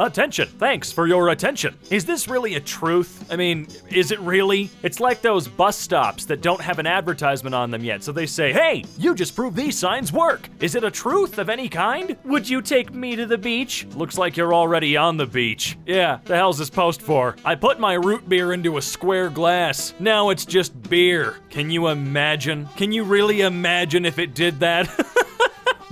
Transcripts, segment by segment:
Attention! Thanks for your attention. Is this really a truth? I mean, is it really? It's like those bus stops that don't have an advertisement on them yet, so they say, hey, you just proved these signs work. Is it a truth of any kind? Would you take me to the beach? Looks like you're already on the beach. Yeah, the hell's this post for? I put my root beer into a square glass. Now it's just beer. Can you imagine? Can you really imagine if it did that?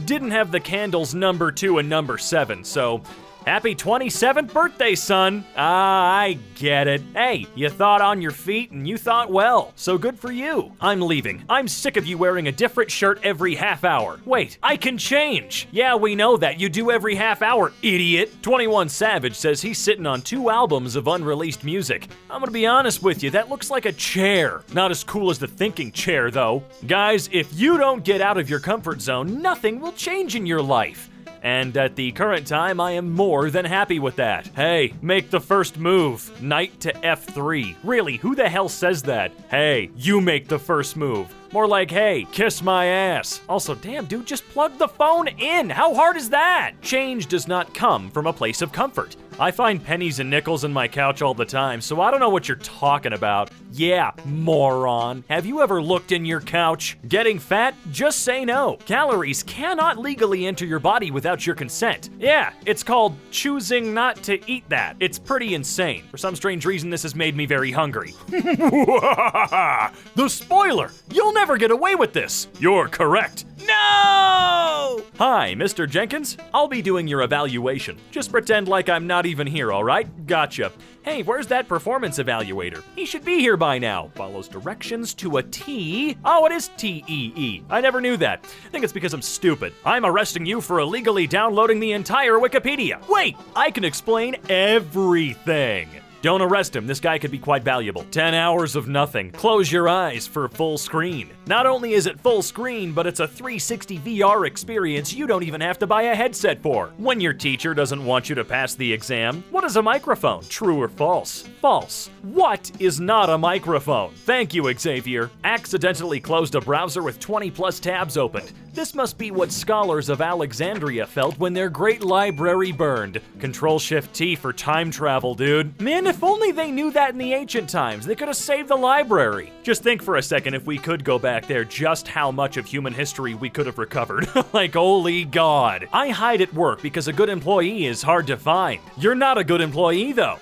Didn't have the candles number 2 and number 7, so happy 27th birthday, son. I get it. Hey, you thought on your feet and you thought well, so good for you. I'm leaving. I'm sick of you wearing a different shirt every half hour. Wait, I can change. Yeah, we know that. You do every half hour, idiot. 21 Savage says he's sitting on 2 albums of unreleased music. I'm gonna be honest with you, that looks like a chair. Not as cool as the thinking chair, though. Guys, if you don't get out of your comfort zone, nothing will change in your life. And at the current time, I am more than happy with that. Hey, make the first move. Knight to F3. Really, who the hell says that? Hey, you make the first move. More like, hey, kiss my ass. Also, damn, dude, just plug the phone in. How hard is that? Change does not come from a place of comfort. I find pennies and nickels in my couch all the time, so I don't know what you're talking about. Yeah, moron. Have you ever looked in your couch? Getting fat? Just say no. Calories cannot legally enter your body without your consent. Yeah, it's called choosing not to eat that. It's pretty insane. For some strange reason, this has made me very hungry. The spoiler! You'll never get away with this. You're correct. No! Hi, Mr. Jenkins. I'll be doing your evaluation. Just pretend like I'm not even here, all right? Gotcha. Hey, where's that performance evaluator? He should be here by now. Follows directions to a T. Oh, it is T-E-E. I never knew that. I think it's because I'm stupid. I'm arresting you for illegally downloading the entire Wikipedia. Wait, I can explain everything. Don't arrest him, this guy could be quite valuable. 10 hours of nothing. Close your eyes for full screen. Not only is it full screen, but it's a 360 VR experience you don't even have to buy a headset for. When your teacher doesn't want you to pass the exam, what is a microphone? True or false? False. What is not a microphone? Thank you, Xavier. Accidentally closed a browser with 20 plus tabs opened. This must be what scholars of Alexandria felt when their great library burned. Control-Shift-T for time travel, dude. Man, if only they knew that in the ancient times, they could have saved the library. Just think for a second, if we could go back there, just how much of human history we could have recovered. Like, holy God. I hide at work because a good employee is hard to find. You're not a good employee, though.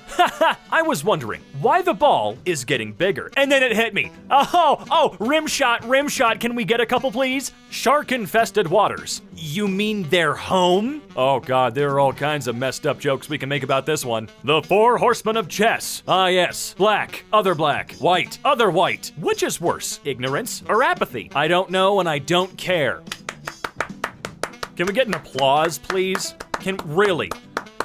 I was wondering why the ball is getting bigger. And then it hit me. Oh, rim shot, can we get a couple, please? Shark-infested waters. You mean they're home? Oh God, there are all kinds of messed up jokes we can make about this one. The 4 horsemen of chess. Ah yes, black, other black, white, other white. Which is worse, ignorance or apathy? I don't know and I don't care. Can we get an applause, please? Really?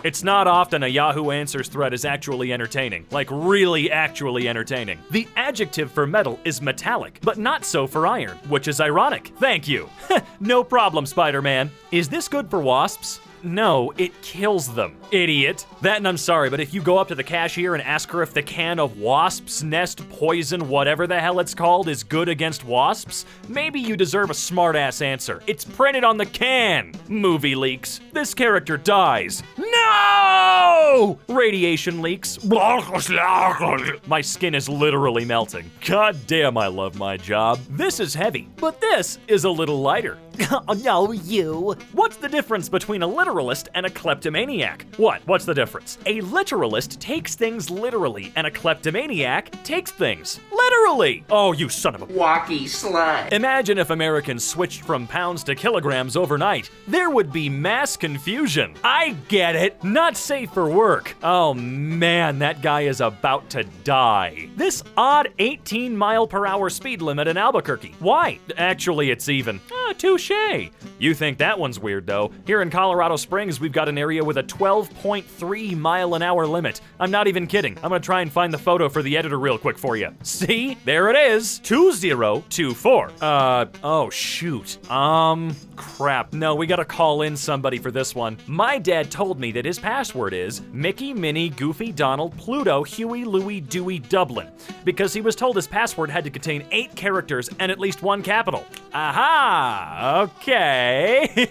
It's not often a Yahoo Answers thread is actually entertaining. Like, really actually entertaining. The adjective for metal is metallic, but not so for iron, which is ironic. Thank you. No problem, Spider-Man. Is this good for wasps? No, it kills them. Idiot. That and I'm sorry, but if you go up to the cashier and ask her if the can of wasp's nest poison, whatever the hell it's called, is good against wasps, maybe you deserve a smart-ass answer. It's printed on the can. Movie leaks. This character dies. No! Radiation leaks. My skin is literally melting. God damn, I love my job. This is heavy, but this is a little lighter. Oh, no, you. What's the difference between a literalist and a kleptomaniac? What's the difference? A literalist takes things literally, and a kleptomaniac takes things literally. Oh, you son of a walkie slut. Imagine if Americans switched from pounds to kilograms overnight. There would be mass confusion. I get it. Not safe for work. Oh man, that guy is about to die. This odd 18-mile-per-hour speed limit in Albuquerque. Why? Actually, it's even. Touche. You think that one's weird, though. Here in Colorado Springs, we've got an area with a 12.3 mile-an-hour limit. I'm not even kidding. I'm gonna try and find the photo for the editor real quick for you. See? There it is. 2024. Oh, shoot. Crap. No, we gotta call in somebody for this one. My dad told me that his password is Mickey, Minnie, Goofy, Donald, Pluto, Huey, Louie, Dewey, Dublin, because he was told his password had to contain 8 characters and at least 1 capital. Aha! Okay.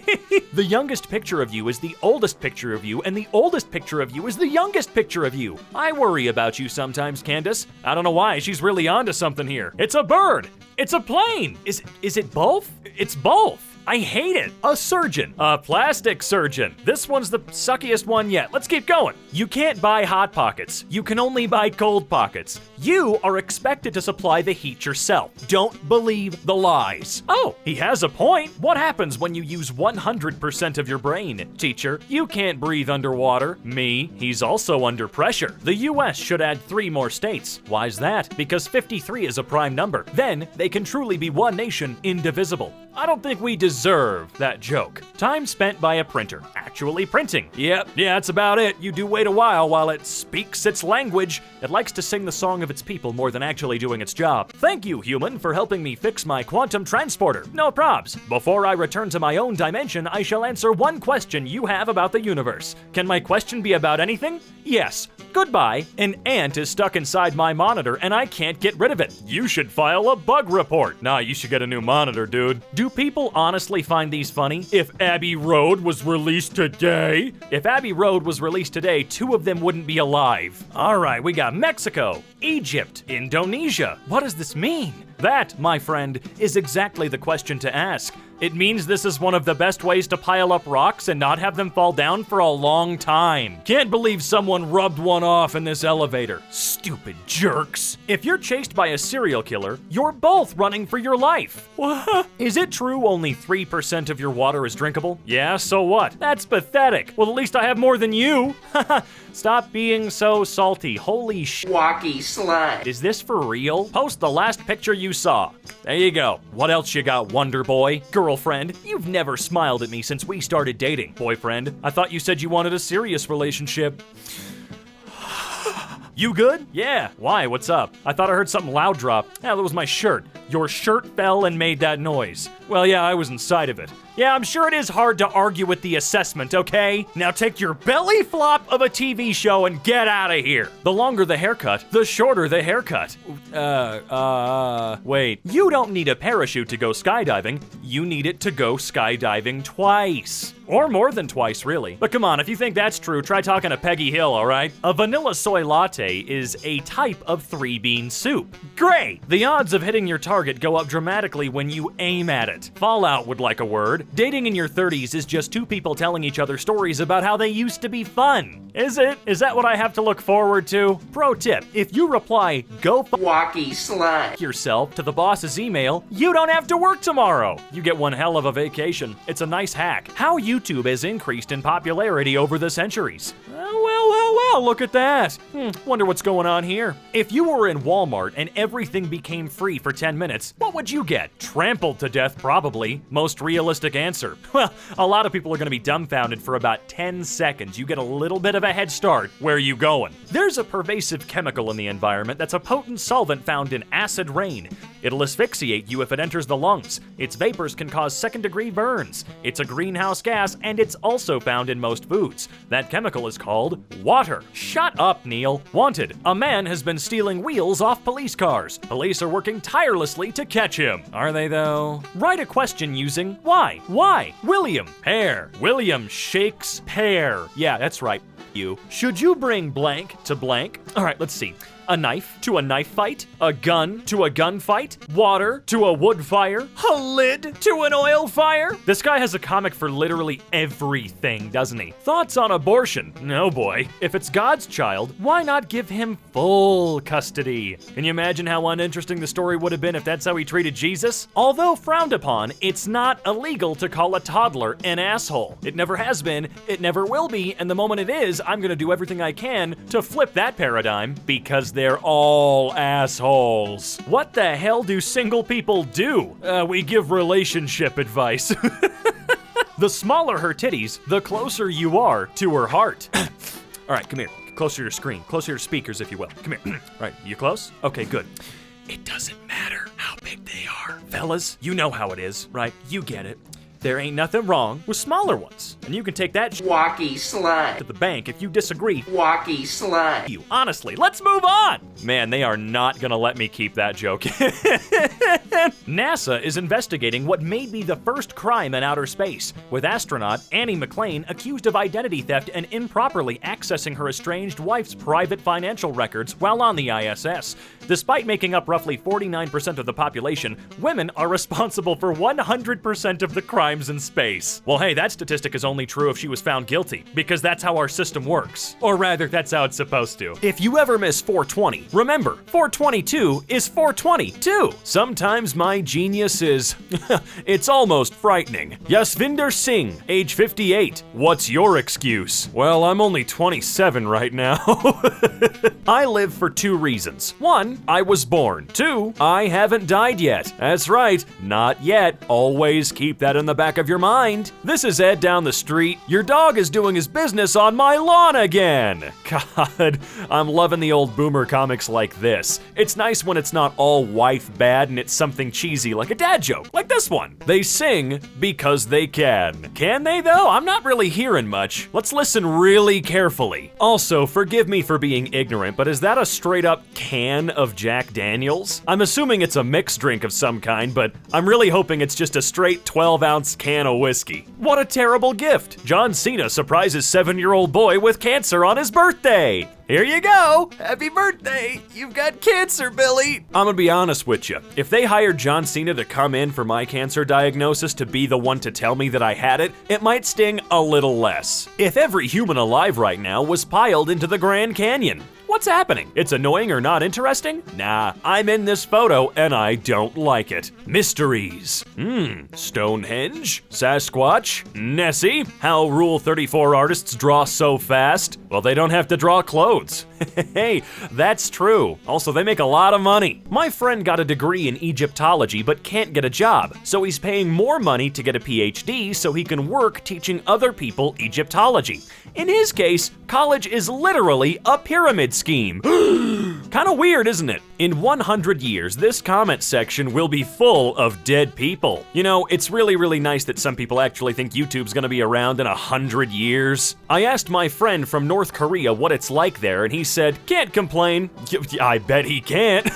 The youngest picture of you is the oldest picture of you, and the oldest picture of you is the youngest picture of you. I worry about you sometimes, Candace. I don't know why, she's really onto something here. It's a bird! It's a plane! Is it both? It's both! I hate it. A surgeon. A plastic surgeon. This one's the suckiest one yet. Let's keep going. You can't buy Hot Pockets. You can only buy Cold Pockets. You are expected to supply the heat yourself. Don't believe the lies. Oh, he has a point. What happens when you use 100% of your brain? Teacher, you can't breathe underwater. Me, he's also under pressure. The US should add 3 more states. Why's that? Because 53 is a prime number. Then they can truly be one nation, indivisible. I don't think we deserve that joke. Time spent by a printer. Actually printing. Yep, yeah, that's about it. You do wait a while it speaks its language. It likes to sing the song of its people more than actually doing its job. Thank you, human, for helping me fix my quantum transporter. No probs. Before I return to my own dimension, I shall answer one question you have about the universe. Can my question be about anything? Yes. Goodbye. An ant is stuck inside my monitor and I can't get rid of it. You should file a bug report. Nah, you should get a new monitor, dude. Do people honestly find these funny? If Abbey Road was released today? If Abbey Road was released today, 2 of them wouldn't be alive. All right, we got Mexico, Egypt, Indonesia. What does this mean? That, my friend, is exactly the question to ask. It means this is one of the best ways to pile up rocks and not have them fall down for a long time. Can't believe someone rubbed one off in this elevator. Stupid jerks. If you're chased by a serial killer, you're both running for your life. What? Is it true only 3% of your water is drinkable? Yeah, so what? That's pathetic. Well, at least I have more than you. Stop being so salty. Holy sh... Walkie slut. Is this for real? Post the last picture you saw. There you go. What else you got, Wonder Boy? Girlfriend, you've never smiled at me since we started dating. Boyfriend, I thought you said you wanted a serious relationship. You good? Yeah. Why? What's up? I thought I heard something loud drop. Yeah, that was my shirt. Your shirt fell and made that noise. Well, yeah, I was inside of it. Yeah, I'm sure it is hard to argue with the assessment, okay? Now take your belly flop of a TV show and get out of here. The longer the haircut, the shorter the haircut. Wait. You don't need a parachute to go skydiving. You need it to go skydiving twice. Or more than twice, really. But come on, if you think that's true, try talking to Peggy Hill, all right? A vanilla soy latte is a type of 3-bean soup. Great! The odds of hitting your target go up dramatically when you aim at it. Fallout would like a word. Dating in your 30s is just 2 people telling each other stories about how they used to be fun. Is it? Is that what I have to look forward to? Pro tip, if you reply, go Walkie slut yourself to the boss's email, you don't have to work tomorrow. You get one hell of a vacation. It's a nice hack. How YouTube has increased in popularity over the centuries. Well, look at that. Wonder what's going on here. If you were in Walmart and everything became free for 10 minutes, what would you get? Trampled to death, probably. Most realistic answer. Well, a lot of people are gonna be dumbfounded for about 10 seconds. You get a little bit of a head start. Where are you going? There's a pervasive chemical in the environment that's a potent solvent found in acid rain. It'll asphyxiate you if it enters the lungs. Its vapors can cause second-degree burns. It's a greenhouse gas, and it's also found in most foods. That chemical is called water. Shut up, Neil. Wanted. A man has been stealing wheels off police cars. Police are working tirelessly to catch him. Are they, though? Write a question using why. Why? William. Pear. William Shakespeare. Yeah, that's right. You. Should you bring blank to blank? All right, let's see. A knife to a knife fight, a gun to a gunfight, water to a wood fire, a lid to an oil fire. This guy has a comic for literally everything, doesn't he? Thoughts on abortion? No boy. If it's God's child, why not give him full custody? Can you imagine how uninteresting the story would have been if that's how he treated Jesus? Although frowned upon, it's not illegal to call a toddler an asshole. It never has been, it never will be, and the moment it is, I'm gonna do everything I can to flip that paradigm because they're all assholes. What the hell do single people do? We give relationship advice. The smaller her titties, the closer you are to her heart. All right, come here. Closer to your screen. Closer to your speakers, if you will. Come here. Right, you close? Okay, good. It doesn't matter how big they are. Fellas, you know how it is, right? You get it. there ain't nothing wrong with smaller ones. And you can take that Wacky slide. to the bank if you disagree. Wacky slide. You honestly, let's move on. Man, they are not gonna let me keep that joke. NASA is investigating what may be the first crime in outer space, with astronaut Annie McClain accused of identity theft and improperly accessing her estranged wife's private financial records while on the ISS. Despite making up roughly 49% of the population, women are responsible for 100% of the crimes in space. Well, hey, that statistic is only true if she was found guilty, because that's how our system works. Or rather, that's how it's supposed to. If you ever miss 420, remember, 422 is 422. Sometimes my genius is, it's almost frightening. Yasvinder Singh, age 58. What's your excuse? Well, I'm only 27 right now. I live for 2 reasons. 1, I was born. 2, I haven't died yet. That's right, not yet. Always keep that in the back of your mind. This is Ed down the street. Your dog is doing his business on my lawn again. God, I'm loving the old boomer comics like this. It's nice when it's not all wife bad and it's something cheesy like a dad joke, like this one. They sing because they can. Can they though? I'm not really hearing much. Let's listen really carefully. Also, forgive me for being ignorant, but is that a straight up can of Jack Daniels? I'm assuming it's a mixed drink of some kind, but I'm really hoping it's just a straight 12-ounce can of whiskey. What a terrible gift. John Cena surprises 7-year-old boy with cancer on his birthday. Here you go. Happy birthday. You've got cancer, Billy. I'm gonna be honest with you. If they hired John Cena to come in for my cancer diagnosis to be the one to tell me that I had it, it might sting a little less. If every human alive right now was piled into the Grand Canyon, what's happening? It's annoying or not interesting? Nah, I'm in this photo and I don't like it. Mysteries. Stonehenge? Sasquatch? Nessie? How Rule 34 artists draw so fast? Well, they don't have to draw clothes. Hey, that's true. Also, they make a lot of money. My friend got a degree in Egyptology but can't get a job, so he's paying more money to get a PhD so he can work teaching other people Egyptology. In his case, college is literally a pyramid scheme. Kinda weird, isn't it? In 100 years, this comment section will be full of dead people. You know, it's really nice that some people actually think YouTube's gonna be around in 100 years. I asked my friend from North Korea what it's like there, and he said, can't complain. I bet he can't.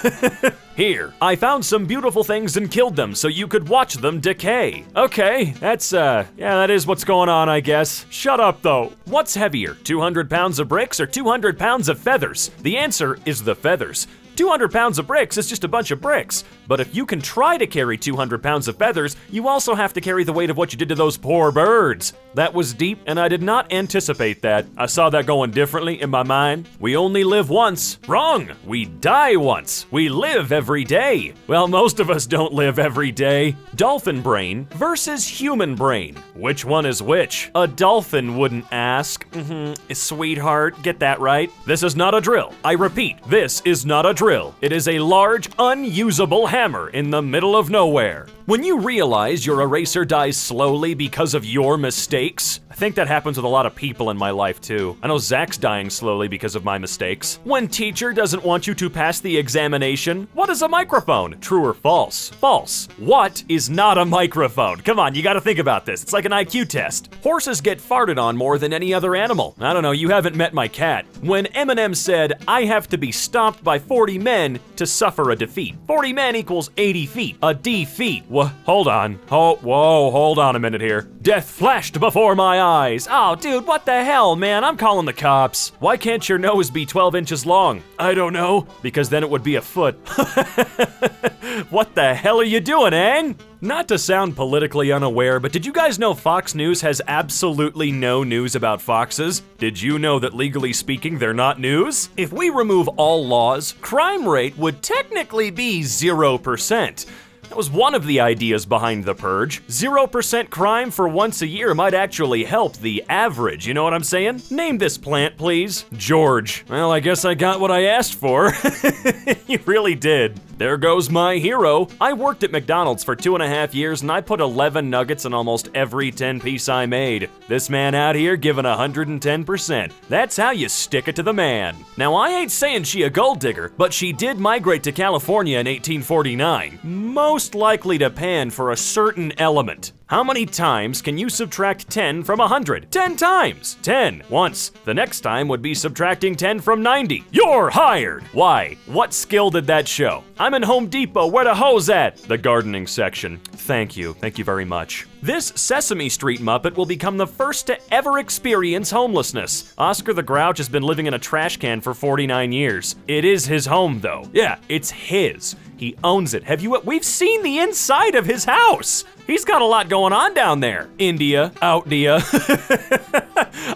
Here, I found some beautiful things and killed them so you could watch them decay. Okay, that's, yeah, that is what's going on, I guess. Shut up, though. What's heavier, 200 pounds of bricks or 200 pounds of feathers? The answer is the feathers. 200 pounds of bricks is just a bunch of bricks. But if you can try to carry 200 pounds of feathers, you also have to carry the weight of what you did to those poor birds. That was deep, and I did not anticipate that. I saw that going differently in my mind. We only live once. Wrong! We die once. We live every day. Well, most of us don't live every day. Dolphin brain versus human brain. Which one is which? A dolphin wouldn't ask. Sweetheart, get that right? This is not a drill. I repeat, this is not a drill. It is a large, unusable hammer in the middle of nowhere. When you realize your eraser dies slowly because of your mistakes, I think that happens with a lot of people in my life too. I know Zach's dying slowly because of my mistakes. When teacher doesn't want you to pass the examination, what is a microphone? True or false? False. What is not a microphone? Come on, you gotta think about this. It's like an IQ test. Horses get farted on more than any other animal. I don't know, you haven't met my cat. When Eminem said, I have to be stomped by 40 men to suffer a defeat. 40 men equals 80 feet. A defeat. Hold on. Whoa, hold on a minute here. Death flashed before my eyes. Oh, dude, what the hell, man? I'm calling the cops. Why can't your nose be 12 inches long? I don't know. Because then it would be a foot. What the hell are you doing, Ang? Not to sound politically unaware, but did you guys know Fox News has absolutely no news about foxes? Did you know that legally speaking, they're not news? If we remove all laws, crime rate would technically be 0%. That was one of the ideas behind the purge. 0% crime for once a year might actually help the average, you know what I'm saying? Name this plant, please. George. Well, I guess I got what I asked for. You really did. There goes my hero. I worked at McDonald's for 2.5 years and I put 11 nuggets in almost every 10-piece I made. This man out here giving 110%. That's how you stick it to the man. Now, I ain't saying she a gold digger, but she did migrate to California in 1849. Most likely to pan for a certain element. How many times can you subtract 10 from 100? 10 times! 10 once. The next time would be subtracting 10 from 90. You're hired! Why? What skill did that show? I'm in Home Depot, where the hose at? The gardening section. Thank you very much. This Sesame Street Muppet will become the first to ever experience homelessness. Oscar the Grouch has been living in a trash can for 49 years. It is his home though. Yeah, it's his. He owns it. We've seen the inside of his house. He's got a lot going on down there. India, Outdia.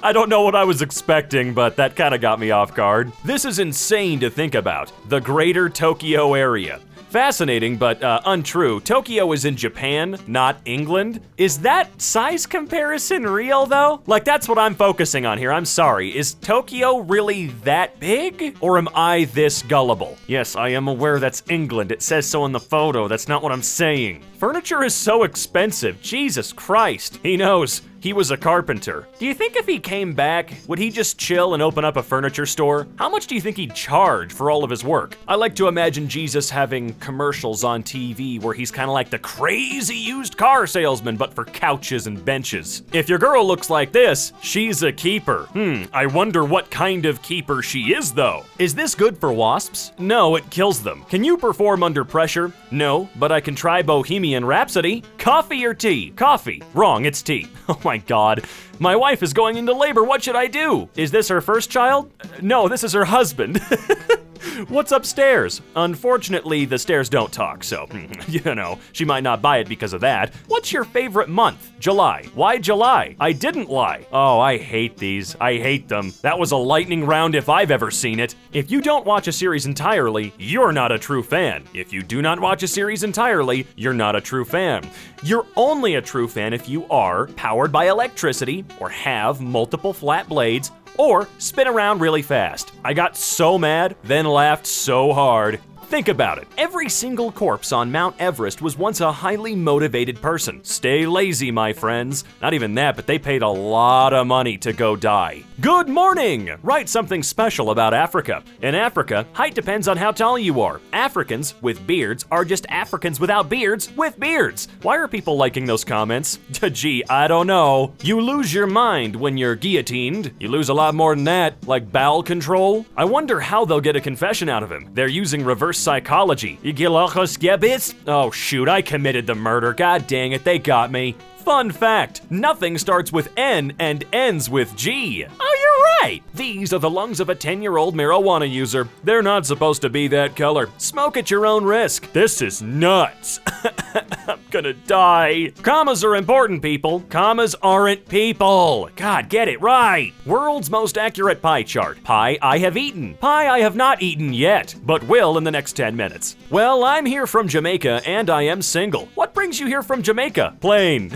I don't know what I was expecting, but that kind of got me off guard. This is insane to think about. The greater Tokyo area. Fascinating, but untrue. Tokyo is in Japan, not England. Is that size comparison real, though? Like, that's what I'm focusing on here. I'm sorry. Is Tokyo really that big? Or am I this gullible? Yes, I am aware that's England. It says so in the photo. That's not what I'm saying. Furniture is so expensive. Jesus Christ. He knows. He was a carpenter. Do you think if he came back, would he just chill and open up a furniture store? How much do you think he'd charge for all of his work? I like to imagine Jesus having commercials on TV where he's kind of like the crazy used car salesman, but for couches and benches. If your girl looks like this, she's a keeper. I wonder what kind of keeper she is though. Is this good for wasps? No, it kills them. Can you perform under pressure? No, but I can try Bohemian Rhapsody. Coffee or tea? Coffee. Wrong, it's tea. Oh my God. My wife is going into labor. What should I do? Is this her first child? No, this is her husband. What's upstairs? Unfortunately, the stairs don't talk, so, she might not buy it because of that. What's your favorite month? July. Why July? I didn't lie. Oh, I hate these. I hate them. That was a lightning round if I've ever seen it. If you don't watch a series entirely, you're not a true fan. If you do not watch a series entirely, you're not a true fan. You're only a true fan if you are powered by electricity, or have multiple flat blades, or spin around really fast. I got so mad, then laughed so hard. Think about it. Every single corpse on Mount Everest was once a highly motivated person. Stay lazy, my friends. Not even that, but they paid a lot of money to go die. Good morning! Write something special about Africa. In Africa, height depends on how tall you are. Africans with beards are just Africans without beards with beards. Why are people liking those comments? Gee, I don't know. You lose your mind when you're guillotined. You lose a lot more than that, like bowel control. I wonder how they'll get a confession out of him. They're using reverse psychology. Oh shoot, I committed the murder. God dang it, they got me. Fun fact, nothing starts with N and ends with G. Oh, you're right. These are the lungs of a 10-year-old marijuana user. They're not supposed to be that color. Smoke at your own risk. This is nuts. I'm gonna die. Commas are important, people. Commas aren't people. God, get it right. World's most accurate pie chart. Pie I have eaten. Pie I have not eaten yet, but will in the next 10 minutes. Well, I'm here from Jamaica and I am single. What brings you here from Jamaica? Plain.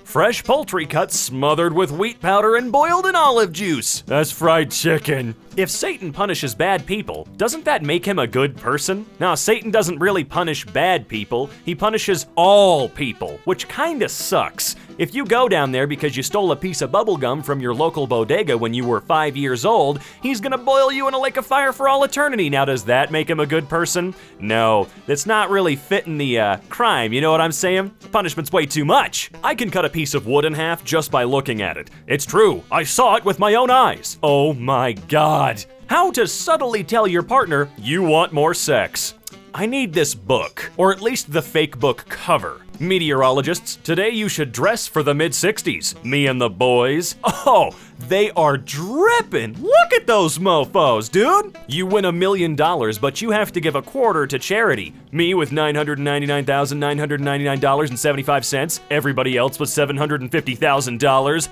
Fresh poultry cuts smothered with wheat powder and boiled in olive juice. That's fried chicken. If Satan punishes bad people, doesn't that make him a good person? Now, Satan doesn't really punish bad people, he punishes all people, which kinda sucks. If you go down there because you stole a piece of bubblegum from your local bodega when you were 5 years old, he's gonna boil you in a lake of fire for all eternity. Now, does that make him a good person? No, that's not really fitting the crime, you know what I'm saying? Punishment's way too much. I can cut a piece of wood in half just by looking at it. It's true, I saw it with my own eyes. Oh my God. How to subtly tell your partner you want more sex. I need this book, or at least the fake book cover. Meteorologists, today you should dress for the mid-60s. Me and the boys. Oh, they are dripping. Look at those mofos, dude. You win $1 million, but you have to give a quarter to charity. Me with $999,999.75. Everybody else with $750,000.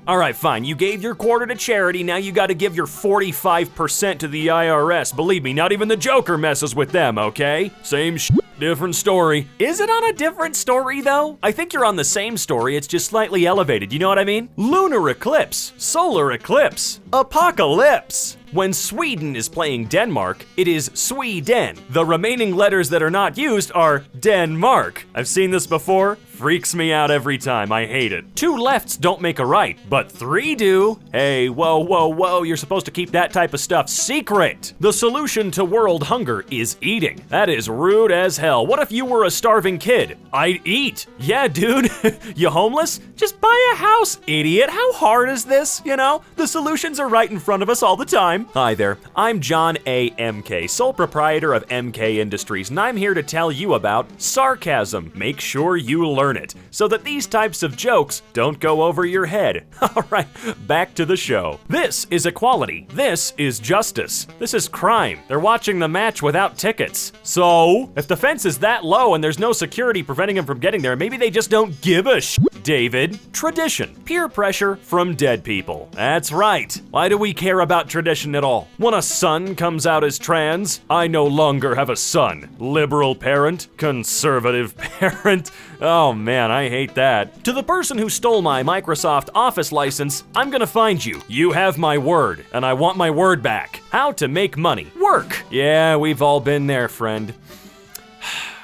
All right, fine. You gave your quarter to charity. Now you got to give your 45% to the IRS. Believe me, not even the Joker messes with them, okay? Same different story. Is it on a different story, though? I think you're on the same story. It's just slightly elevated. You know what I mean? Lunar eclipse, solar eclipse, apocalypse. When Sweden is playing Denmark, it is Sweden. The remaining letters that are not used are Denmark. I've seen this before. freaks me out every time. I hate it. 2 lefts don't make a right, but 3 do. Hey, whoa, whoa, whoa, you're supposed to keep that type of stuff secret. The solution to world hunger is eating. That is rude as hell. What if you were a starving kid? I'd eat. Yeah, dude. You homeless? Just buy a house, idiot. How hard is this? You know, the solutions are right in front of us all the time. Hi there. I'm John A. EmKay, sole proprietor of EmKay Industries, and I'm here to tell you about sarcasm. Make sure you learn it so that these types of jokes don't go over your head. All right, back to the show. This is equality. This is justice. This is crime. They're watching the match without tickets. So, if the fence is that low and there's no security preventing them from getting there, maybe they just don't give a David. Tradition. Peer pressure from dead people. That's right. Why do we care about tradition at all? When a son comes out as trans, I no longer have a son. Liberal parent, conservative parent. Oh man, I hate that. To the person who stole my Microsoft Office license, I'm gonna find you. You have my word, and I want my word back. How to make money. Work. Yeah, we've all been there, friend.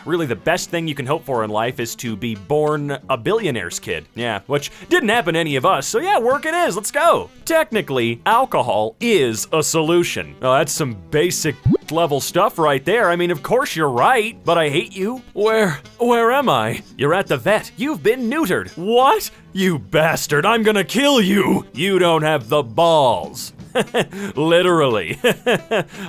Really, the best thing you can hope for in life is to be born a billionaire's kid. Yeah, which didn't happen to any of us, so yeah, work it is, let's go. Technically, alcohol is a solution. Oh, that's some basic level stuff right there. I mean, of course you're right, but I hate you. Where am I? You're at the vet. You've been neutered. What? You bastard, I'm gonna kill you. You don't have the balls. Literally.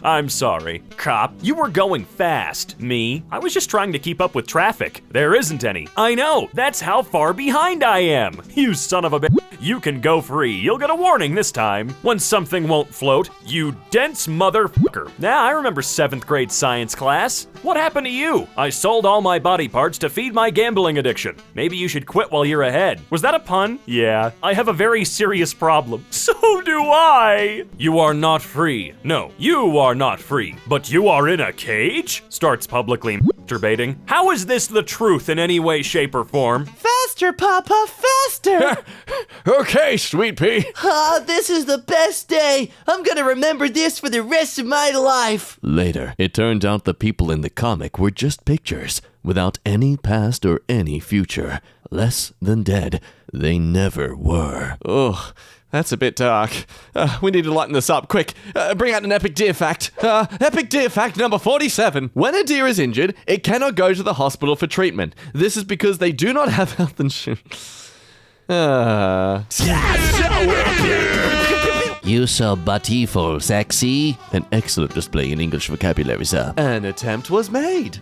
I'm sorry. Cop, you were going fast. Me? I was just trying to keep up with traffic. There isn't any. I know, that's how far behind I am. You son of a bitch. You can go free. You'll get a warning this time. When something won't float, you dense motherfucker. Now, I remember 7th grade science class. What happened to you? I sold all my body parts to feed my gambling addiction. Maybe you should quit while you're ahead. Was that a pun? Yeah. I have a very serious problem. So do I. You are not free. No, you are not free. But you are in a cage? Starts publicly masturbating. How is this the truth in any way, shape, or form? Faster, Papa, faster! Okay, sweet pea. This is the best day. I'm gonna remember this for the rest of my life. Later, it turned out the people in the comic were just pictures, without any past or any future. Less than dead. They never were. Oh, that's a bit dark. We need to lighten this up. Quick, bring out an epic deer fact. Epic deer fact number 47. When a deer is injured, it cannot go to the hospital for treatment. This is because they do not have health insurance. You so beautiful, sexy. An excellent display in English vocabulary, sir. An attempt was made.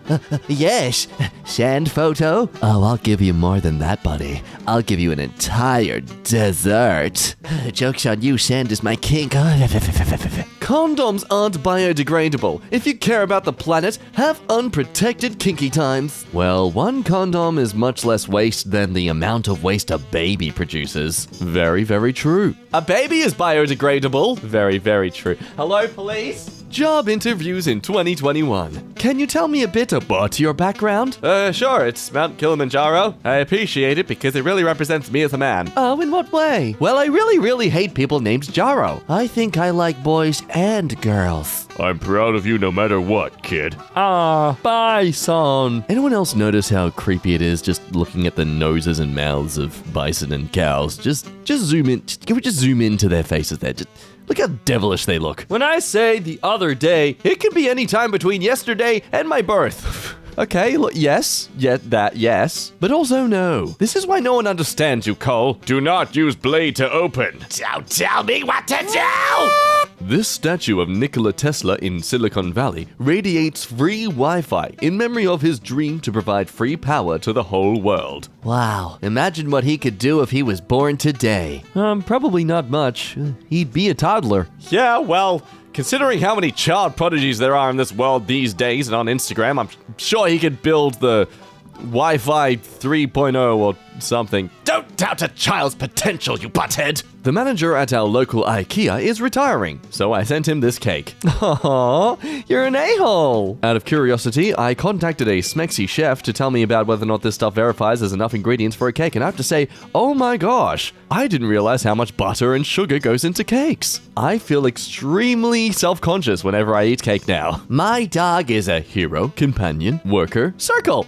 Yes, sand photo. Oh, I'll give you more than that, buddy. I'll give you an entire dessert. Joke's on you, sand is my kink. Condoms aren't biodegradable. If you care about the planet, have unprotected kinky times. Well, one condom is much less waste than the amount of waste a baby produces. Very, very true. A baby is biodegradable. Very, very true. Hello, police? Job interviews in 2021. Can you tell me a bit about your background? Sure, it's Mount Kilimanjaro. I appreciate it because it really represents me as a man. Oh, in what way? Well, I really hate people named Jaro. I think I like boys and girls. I'm proud of you no matter what, kid. Bye, son. Anyone else notice how creepy it is just looking at the noses and mouths of bison and cows? Just zoom in. Can we just zoom into their faces there? Just look how devilish they look. When I say the other day, it can be any time between yesterday and my birth. Okay, look, yes. Yes. But also no. This is why no one understands you, Cole. Do not use blade to open. Don't tell me what to do! This statue of Nikola Tesla in Silicon Valley radiates free Wi-Fi in memory of his dream to provide free power to the whole world. Wow, imagine what he could do if he was born today. Probably not much. He'd be a toddler. Yeah, well, considering how many child prodigies there are in this world these days and on Instagram, I'm sure he could build the Wi-Fi 3.0 or something. Don't doubt a child's potential, you butthead. The manager at our local IKEA is retiring, so I sent him this cake. Aww, you're an a-hole. Out of curiosity, I contacted a smexy chef to tell me about whether or not this stuff verifies there's enough ingredients for a cake, and I have to say, oh my gosh, I didn't realize how much butter and sugar goes into cakes. I feel extremely self-conscious whenever I eat cake now. My dog is a hero, companion, worker, circle,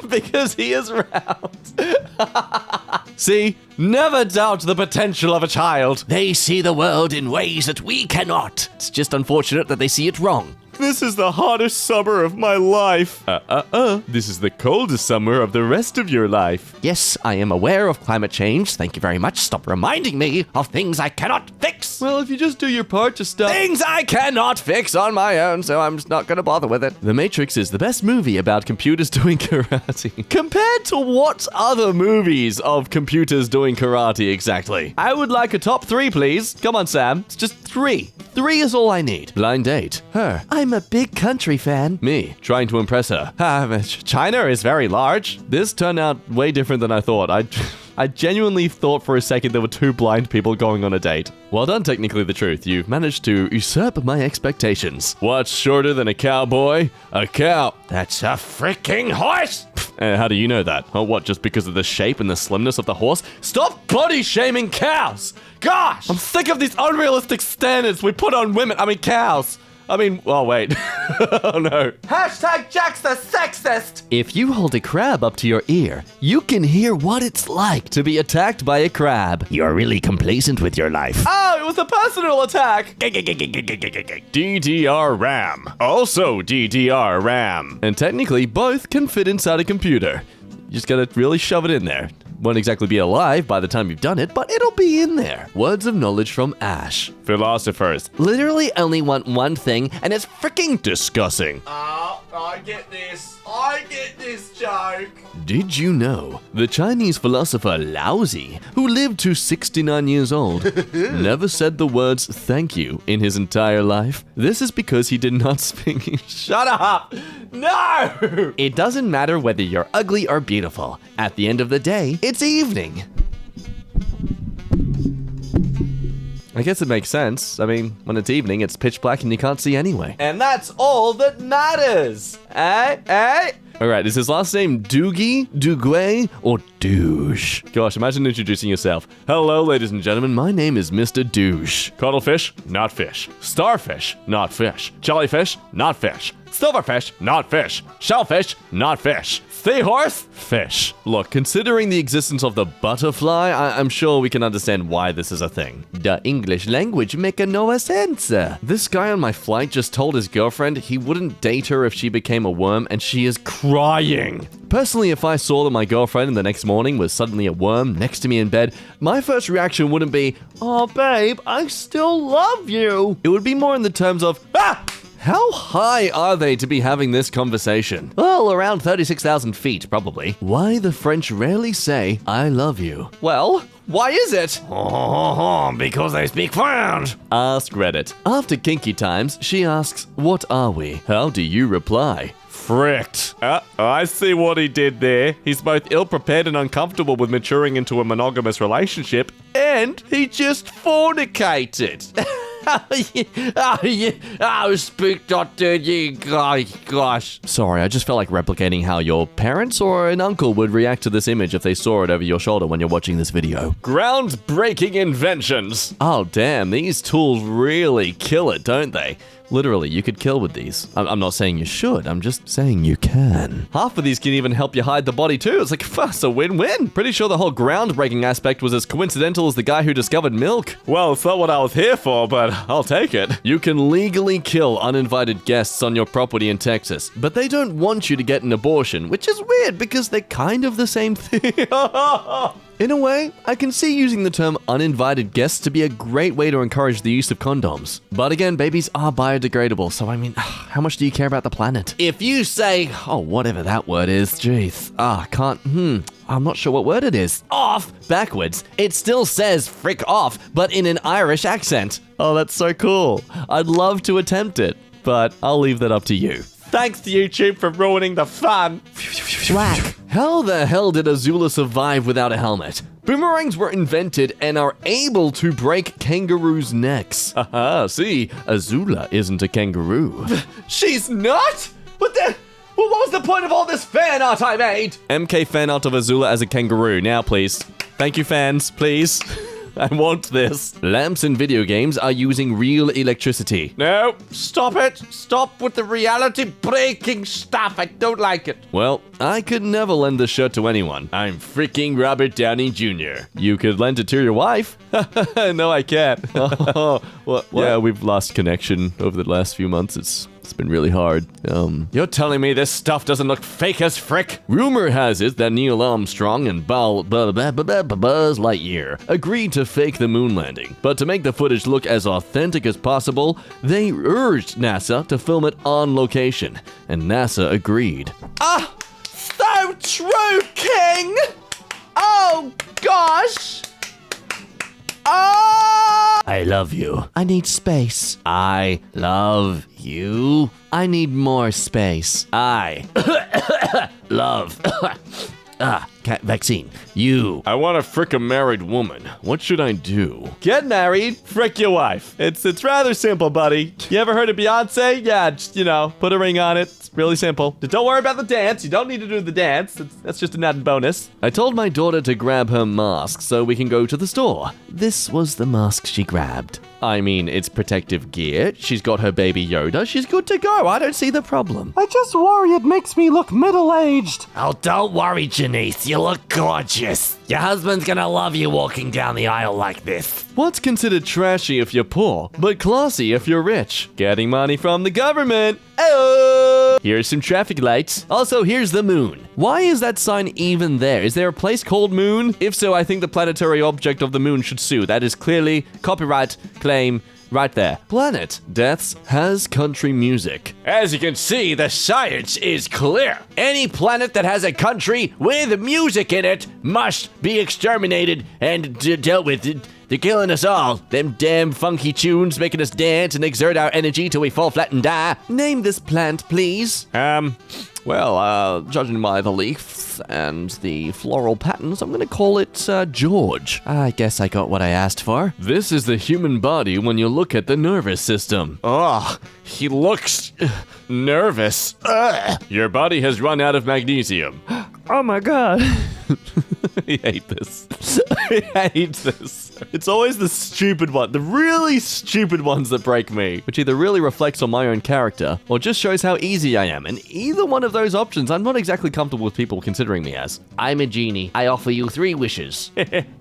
because he is round. See, never doubt the potential of a child. They see the world in ways that we cannot. It's just unfortunate that they see it wrong. This is the hottest summer of my life. This is the coldest summer of the rest of your life. Yes, I am aware of climate change. Thank you very much. Stop reminding me of things I cannot fix. Well, if you just do your part to stop... Things I cannot fix on my own, so I'm just not gonna bother with it. The Matrix is the best movie about computers doing karate. Compared to what other movies of computers doing karate exactly? I would like a top 3, please. Come on, Sam. It's just 3. 3 is all I need. Blind date. Her. I'm a big country fan. Me, trying to impress her. China is very large. This turned out way different than I thought. I genuinely thought for a second there were 2 blind people going on a date. Well done, Technically the Truth. You've managed to usurp my expectations. What's shorter than a cowboy? A cow. That's a freaking horse! How do you know that? Oh, what, just because of the shape and the slimness of the horse? Stop body shaming cows! Gosh! I'm sick of these unrealistic standards we put on women. I mean, cows. Oh, wait. Oh, no. Hashtag Jack's the sexist. If you hold a crab up to your ear, you can hear what it's like to be attacked by a crab. You're really complacent with your life. Oh, it was a personal attack. DDR RAM. Also DDR RAM. And technically, both can fit inside a computer. You just gotta really shove it in there. Won't exactly be alive by the time you've done it, but it'll be in there. Words of knowledge from Ash. Philosophers. Literally only want one thing, and it's freaking Discussing. I get this. I get this joke. Did you know the Chinese philosopher Laozi, who lived to 69 years old, never said the words thank you in his entire life? This is because he did not speak. Shut up! No! It doesn't matter whether you're ugly or beautiful. At the end of the day, it's evening. I guess it makes sense. I mean, when it's evening, it's pitch black and you can't see anyway. And that's all that matters. Alright, is his last name Doogie, Dugway, or Douche? Gosh, imagine introducing yourself. Hello, ladies and gentlemen, my name is Mr. Douche. Cuttlefish? Not fish. Starfish? Not fish. Jellyfish? Not fish. Silverfish? Not fish. Shellfish? Not fish. Seahorse? Fish. Look, considering the existence of the butterfly, I'm sure we can understand why this is a thing. The English language make no sense. This guy on my flight just told his girlfriend he wouldn't date her if she became a worm, and she is crying. Personally, if I saw that my girlfriend the next morning was suddenly a worm next to me in bed, my first reaction wouldn't be, "Oh, babe, I still love you." It would be more in the terms of, "Ah! How high are they to be having this conversation?" Well, around 36,000 feet, probably. Why the French rarely say, "I love you." Well, why is it? Because they speak French. Ask Reddit. After Kinky Times, she asks, "What are we?" How do you reply? Fricked. I see what he did there. He's both ill-prepared and uncomfortable with maturing into a monogamous relationship, and he just fornicated. Speak Dr. G. Gosh. Sorry, I just felt like replicating how your parents or an uncle would react to this image if they saw it over your shoulder when you're watching this video. Groundbreaking inventions. Oh, damn, these tools really kill it, don't they? Literally, you could kill with these. I'm not saying you should, I'm just saying you can. Half of these can even help you hide the body too. It's like, it's a win-win. Pretty sure the whole groundbreaking aspect was as coincidental as the guy who discovered milk. Well, it's not what I was here for, but I'll take it. You can legally kill uninvited guests on your property in Texas, but they don't want you to get an abortion, which is weird because they're kind of the same thing. In a way, I can see using the term uninvited guests to be a great way to encourage the use of condoms. But again, babies are biodegradable, so I mean, how much do you care about the planet? If you say, whatever that word is, jeez, I'm not sure what word it is. Off, backwards, it still says frick off, but in an Irish accent. Oh, that's so cool. I'd love to attempt it, but I'll leave that up to you. Thanks to YouTube for ruining the fun. Whack. How the hell did Azula survive without a helmet? Boomerangs were invented and are able to break kangaroos' necks. Haha, see, Azula isn't a kangaroo. She's not? What was the point of all this fan art I made? EmKay fan art of Azula as a kangaroo. Now, please. Thank you, fans. Please. I want this. Lamps in video games are using real electricity. No, stop it. Stop with the reality breaking stuff. I don't like it. Well, I could never lend this shirt to anyone. I'm freaking Robert Downey Jr. You could lend it to your wife. No, I can't. What? Yeah, we've lost connection over the last few months. It's been really hard. You're telling me this stuff doesn't look fake as frick? Rumor has it that Neil Armstrong and Buzz Lightyear agreed to fake the moon landing. But to make the footage look as authentic as possible, they urged NASA to film it on location. And NASA agreed. Ah! So true, King! Oh, gosh! Oh! I love you. I need space. I love you. I need more space. I Love. Cat vaccine. You. I want to frick a married woman. What should I do? Get married, frick your wife. It's rather simple, buddy. You ever heard of Beyonce? Yeah, just, put a ring on it. It's really simple. Don't worry about the dance. You don't need to do the dance. That's just an added bonus. I told my daughter to grab her mask so we can go to the store. This was the mask she grabbed. I mean, it's protective gear. She's got her baby Yoda. She's good to go. I don't see the problem. I just worry it makes me look middle-aged. Oh, don't worry, Janice. You look gorgeous. Your husband's gonna love you walking down the aisle like this. What's considered trashy if you're poor, but classy if you're rich? Getting money from the government. Oh! Here's some traffic lights. Also, here's the moon. Why is that sign even there? Is there a place called Moon? If so, I think the planetary object of the moon should sue. That is clearly copyright claim right there. Planet Deaths has country music. As you can see, the science is clear. Any planet that has a country with music in it must be exterminated and dealt with. They're killing us all. Them damn funky tunes making us dance and exert our energy till we fall flat and die. Name this plant, please. Well, judging by the leaves and the floral patterns, I'm gonna call it George. I guess I got what I asked for. This is the human body when you look at the nervous system. Oh, he looks nervous. Your body has run out of magnesium. Oh my god. I hate this. I hate this. It's always the stupid one, the really stupid ones that break me. Which either really reflects on my own character, or just shows how easy I am. And either one of those options, I'm not exactly comfortable with people considering me as. I'm a genie. I offer you 3 wishes.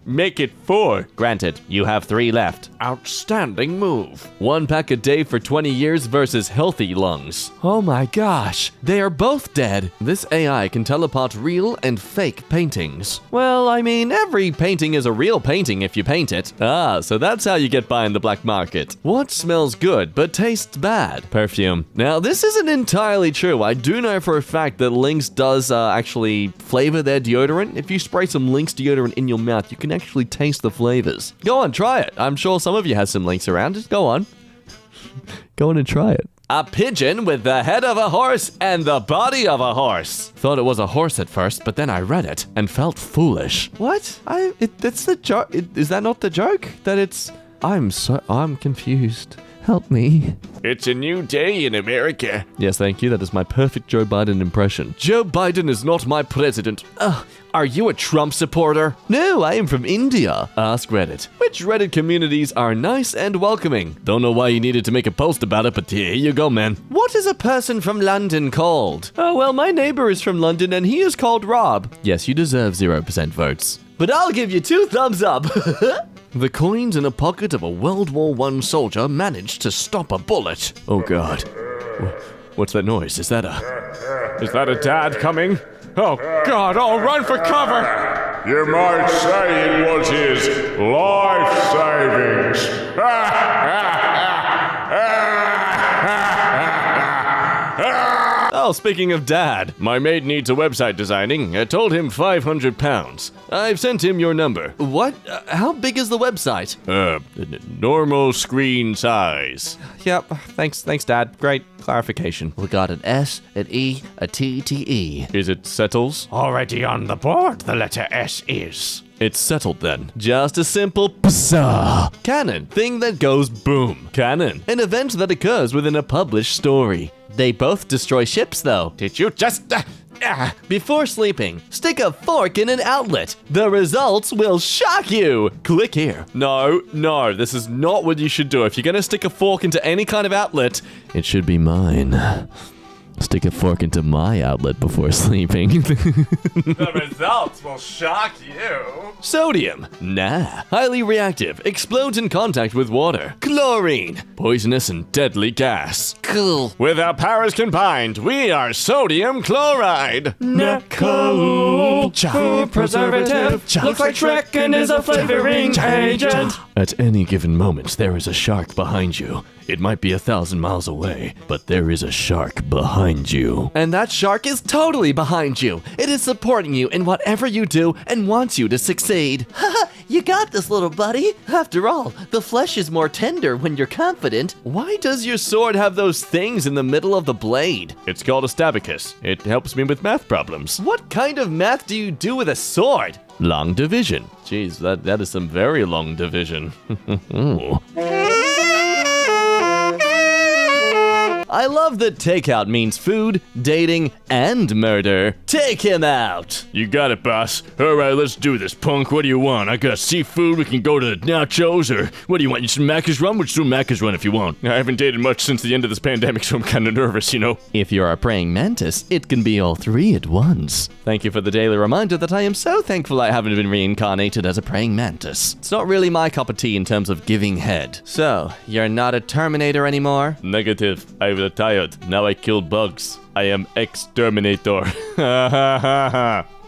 Make it 4. Granted, you have 3 left. Outstanding move. 1 pack a day for 20 years versus healthy lungs. Oh my gosh, they are both dead. This AI can tell apart real and fake paintings. Well, I mean, every painting is a real painting if you paint it. Ah, so that's how you get by in the black market. What smells good but tastes bad? Perfume. Now, this isn't entirely true. I do know for a fact that Lynx does actually flavor their deodorant. If you spray some Lynx deodorant in your mouth, you can actually taste the flavors. Go on, try it. I'm sure some of you has some Lynx around. Just go on. Go on and try it. A pigeon with the head of a horse and the body of a horse. Thought it was a horse at first, but then I read it and felt foolish. What? That's the joke. Is that not the joke? That it's... I'm confused. Help me. It's a new day in America. Yes, thank you. That is my perfect Joe Biden impression. Joe Biden is not my president. Are you a Trump supporter? No, I am from India. Ask Reddit. Which Reddit communities are nice and welcoming? Don't know why you needed to make a post about it, but here you go, man. What is a person from London called? Oh, well, my neighbor is from London and he is called Rob. Yes, you deserve 0% votes. But I'll give you 2 thumbs up. The coins in a pocket of a World War I soldier managed to stop a bullet. Oh, God. What's that noise? Is that a dad coming? Oh, God, I'll run for cover! You might say it was his life savings. Oh, speaking of Dad, my mate needs a website designing. I told him £500. I've sent him your number. What? How big is the website? Normal screen size. Yep. Thanks, Dad. Great clarification. We got an S, an E, a T-T-E. Is it settles? Already on the board, the letter S is. It's settled then. Just a simple psa. Canon. Thing that goes boom. Canon. An event that occurs within a published story. They both destroy ships, though. Did you just... Before sleeping, stick a fork in an outlet. The results will shock you. Click here. No, this is not what you should do. If you're gonna stick a fork into any kind of outlet, It should be mine. Stick a fork into my outlet before sleeping. the results will shock you. Sodium. Nah. Highly reactive. Explodes in contact with water. Chlorine. Poisonous and deadly gas. Cool. With our powers combined, we are sodium chloride. Cool. Food preservative. Looks like Shrek and is a flavoring agent. At any given moment, there is a shark behind you. It might be 1,000 miles away, but there is a shark behind you. And that shark is totally behind you. It is supporting you in whatever you do and wants you to succeed. You got this, little buddy. After all, the flesh is more tender when you're confident. Why does your sword have those things in the middle of the blade? It's called a stabicus. It helps me with math problems. What kind of math do you do with a sword? Long division. Jeez, that is some very long division. I love that takeout means food, dating, and murder. Take him out. You got it, boss. All right, let's do this, punk. What do you want? I got seafood. We can go to the nachos, or what do you want? You some Macca's run? We'll do Macca's run if you want. I haven't dated much since the end of this pandemic, so I'm kind of nervous, you know? If you're a praying mantis, it can be all three at once. Thank you for the daily reminder that I am so thankful I haven't been reincarnated as a praying mantis. It's not really my cup of tea in terms of giving head. So, you're not a Terminator anymore? Negative. I retired. Now I kill bugs. I am exterminator.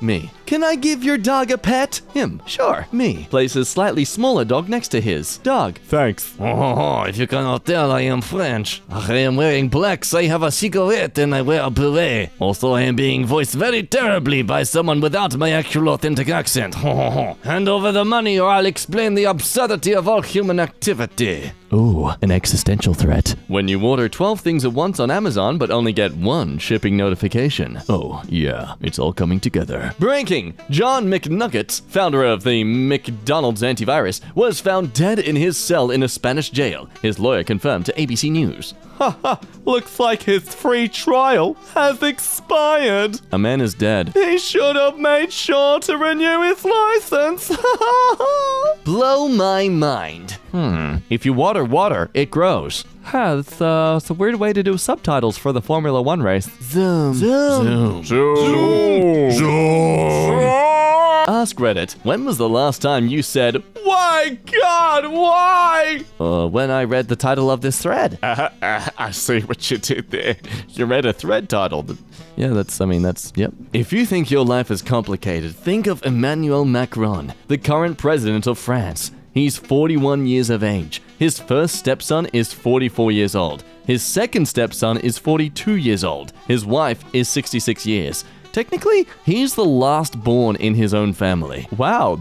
Me. Can I give your dog a pet? Him. Sure. Me. Places slightly smaller dog next to his. Dog. Thanks. Oh, if you cannot tell, I am French. I am wearing blacks, I have a cigarette, and I wear a beret. Also, I am being voiced very terribly by someone without my actual authentic accent. Hand over the money or I'll explain the absurdity of all human activity. Ooh, an existential threat. When you order 12 things at once on Amazon but only get one shipping notification. Oh, yeah, it's all coming together. Breaking! John McNuggets, founder of the McDonald's antivirus, was found dead in his cell in a Spanish jail. His lawyer confirmed to ABC News. Haha, looks like his free trial has expired. A man is dead. He should have made sure to renew his license. Blow my mind. If you water, it grows. It's a weird way to do subtitles for the Formula One race. Zoom. Ask Reddit, when was the last time you said, Why, God, why? when I read the title of this thread? I see what you did there. You read a thread title. Yeah, yep. If you think your life is complicated, think of Emmanuel Macron, the current president of France. He's 41 years of age. His first stepson is 44 years old. His second stepson is 42 years old. His wife is 66 years. Technically, he's the last born in his own family. Wow,